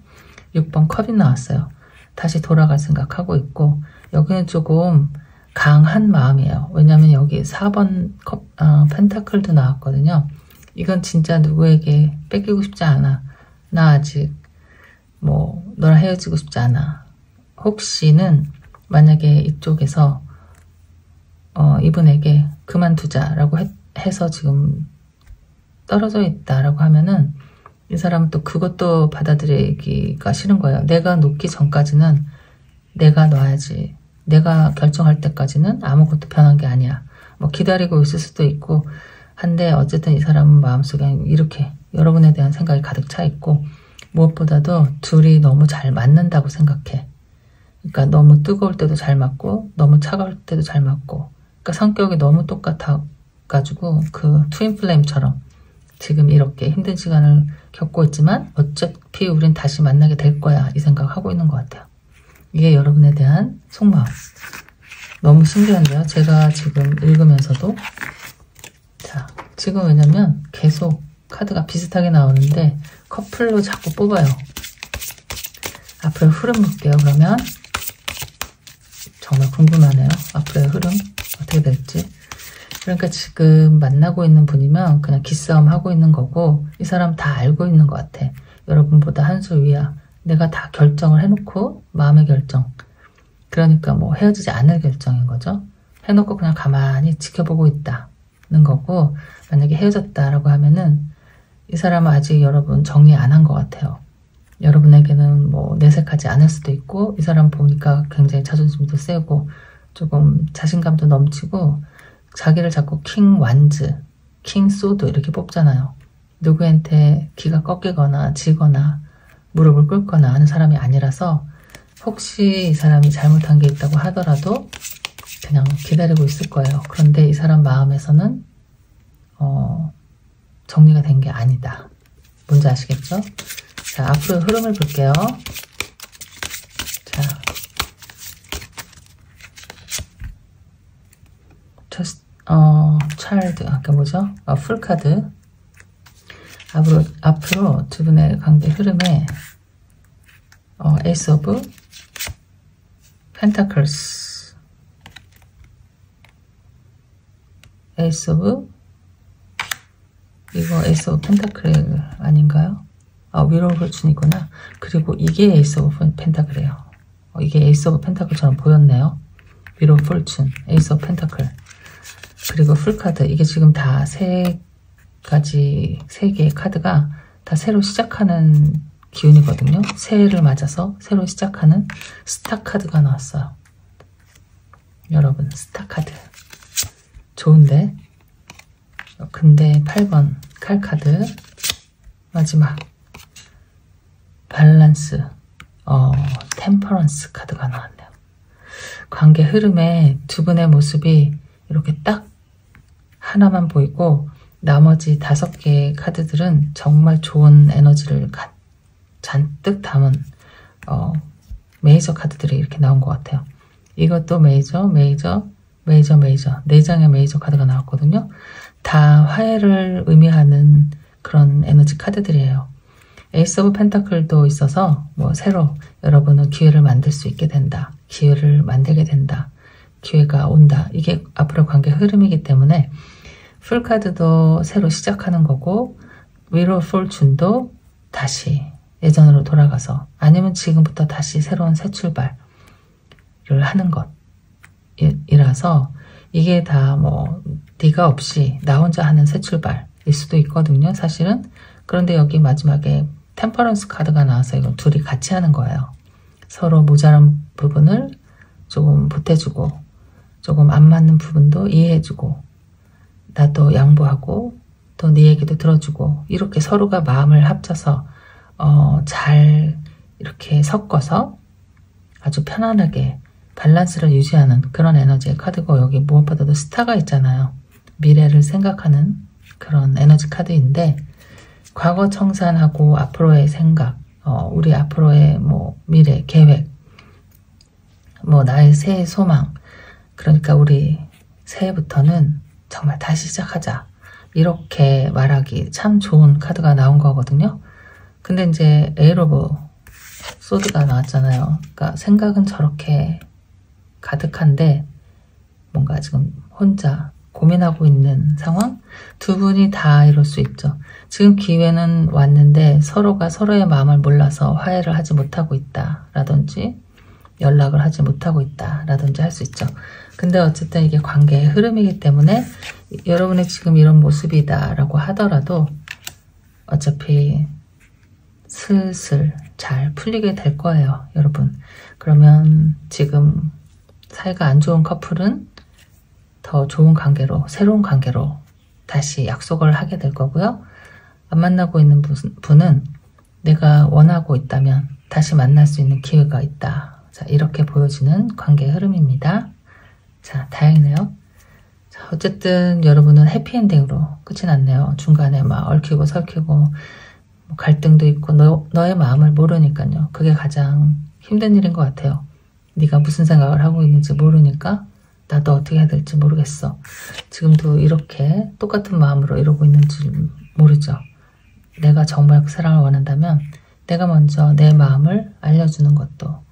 6번 컵이 나왔어요. 다시 돌아갈 생각하고 있고, 여기는 조금 강한 마음이에요. 왜냐면 여기 4번 펜타클도 나왔거든요. 이건 진짜 누구에게 뺏기고 싶지 않아. 나 아직 뭐 너랑 헤어지고 싶지 않아. 혹시는 만약에 이쪽에서 이분에게 그만두자라고 해서 지금 떨어져 있다라고 하면은 이 사람은 또 그것도 받아들이기가 싫은 거예요. 내가 놓기 전까지는 내가 놔야지. 내가 결정할 때까지는 아무것도 변한 게 아니야. 뭐 기다리고 있을 수도 있고 한데 어쨌든 이 사람은 마음속에 이렇게 여러분에 대한 생각이 가득 차 있고, 무엇보다도 둘이 너무 잘 맞는다고 생각해. 그러니까 너무 뜨거울 때도 잘 맞고 너무 차가울 때도 잘 맞고, 그러니까 성격이 너무 똑같아가지고 그 트윈 플레임처럼 지금 이렇게 힘든 시간을 겪고 있지만 어차피 우린 다시 만나게 될 거야 이 생각하고 있는 것 같아요. 이게 여러분에 대한 속마음. 너무 신기한데요. 제가 지금 읽으면서도. 자, 지금 왜냐면 계속 카드가 비슷하게 나오는데 커플로 자꾸 뽑아요. 앞으로의 흐름 볼게요. 그러면 정말 궁금하네요. 앞으로의 흐름 어떻게 될지. 그러니까 지금 만나고 있는 분이면 그냥 기싸움 하고 있는 거고, 이 사람 다 알고 있는 것 같아. 여러분보다 한 수 위야. 내가 다 결정을 해놓고, 마음의 결정. 그러니까 뭐 헤어지지 않을 결정인 거죠. 해놓고 그냥 가만히 지켜보고 있다는 거고, 만약에 헤어졌다라고 하면은 이 사람은 아직 여러분 정리 안 한 것 같아요. 여러분에게는 뭐 내색하지 않을 수도 있고, 이 사람 보니까 굉장히 자존심도 세고 조금 자신감도 넘치고, 자기를 자꾸 킹 완즈, 킹 소드 이렇게 뽑잖아요. 누구한테 기가 꺾이거나 지거나 무릎을 꿇거나 하는 사람이 아니라서, 혹시 이 사람이 잘못한 게 있다고 하더라도 그냥 기다리고 있을 거예요. 그런데 이 사람 마음에서는 정리가 된 게 아니다. 뭔지 아시겠죠? 자, 앞으로 흐름을 볼게요. 자, 차일드, 아까 뭐죠? 풀카드. 앞으로 두 분의 관계 흐름에 에이스 오브 펜타클스, 에이스 오브, 이거 에이스 오브 펜타클 아닌가요? 위로 폴춘이구나. 그리고 이게 에이스 오브 펜타클이에요. 이게 에이스 오브 펜타클처럼 보였네요. 위로 폴춘, 에이스 오브 펜타클. 그리고 풀카드. 이게 지금 다 세 개의 카드가 다 새로 시작하는 기운이거든요. 새해를 맞아서 새로 시작하는 스타 카드가 나왔어요. 여러분, 스타 카드. 좋은데? 근데 8번 칼카드 마지막 밸런스 템퍼런스 카드가 나왔네요. 관계 흐름에 두 분의 모습이 이렇게 딱 하나만 보이고 나머지 5개의 카드들은 정말 좋은 에너지를 잔뜩 담은 메이저 카드들이 이렇게 나온 것 같아요. 이것도 메이저 4장의 메이저 카드가 나왔거든요. 다 화해를 의미하는 그런 에너지 카드들이에요. 에이스 오브 펜타클도 있어서 뭐 새로 여러분은 기회를 만들 수 있게 된다. 기회를 만들게 된다. 기회가 온다. 이게 앞으로 관계 흐름이기 때문에 풀카드도 새로 시작하는 거고 위로 폴춘도 다시 예전으로 돌아가서 아니면 지금부터 다시 새로운 새 출발을 하는 것이라서 이게 다 뭐 네가 없이 나 혼자 하는 새 출발일 수도 있거든요. 사실은. 그런데 여기 마지막에 템퍼런스 카드가 나와서 이건 둘이 같이 하는 거예요. 서로 모자란 부분을 조금 보태주고 조금 안 맞는 부분도 이해해주고 나도 양보하고 또 네 얘기도 들어주고 이렇게 서로가 마음을 합쳐서 잘 이렇게 섞어서 아주 편안하게 밸런스를 유지하는 그런 에너지의 카드고 여기 무엇보다도 스타가 있잖아요. 미래를 생각하는 그런 에너지 카드인데 과거 청산하고 앞으로의 생각, 우리 앞으로의 뭐 미래 계획, 뭐 나의 새해 소망 그러니까 우리 새해부터는 정말 다시 시작하자 이렇게 말하기 참 좋은 카드가 나온 거거든요. 근데 이제 에이스 오브 소드가 나왔잖아요. 그러니까 생각은 저렇게 가득한데 뭔가 지금 혼자 고민하고 있는 상황? 두 분이 다 이럴 수 있죠. 지금 기회는 왔는데 서로가 서로의 마음을 몰라서 화해를 하지 못하고 있다 라든지 연락을 하지 못하고 있다 라든지 할 수 있죠. 근데 어쨌든 이게 관계의 흐름이기 때문에 여러분의 지금 이런 모습이다 라고 하더라도 어차피 슬슬 잘 풀리게 될 거예요, 여러분. 그러면 지금 사이가 안 좋은 커플은 더 좋은 관계로, 새로운 관계로 다시 약속을 하게 될 거고요. 안 만나고 있는 분은 내가 원하고 있다면 다시 만날 수 있는 기회가 있다. 자, 이렇게 보여지는 관계의 흐름입니다. 자, 다행이네요. 자, 어쨌든 여러분은 해피엔딩으로 끝이 났네요. 중간에 막 얽히고 설키고 갈등도 있고 너의 마음을 모르니까요. 그게 가장 힘든 일인 것 같아요. 네가 무슨 생각을 하고 있는지 모르니까 나도 어떻게 해야 될지 모르겠어. 지금도 이렇게 똑같은 마음으로 이러고 있는지 모르죠. 내가 정말 그 사랑을 원한다면 내가 먼저 내 마음을 알려주는 것도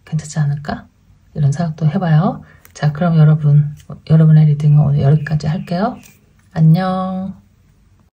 괜찮지 않을까? 이런 생각도 해봐요. 자, 그럼 여러분의 리딩은 오늘 여기까지 할게요. 안녕.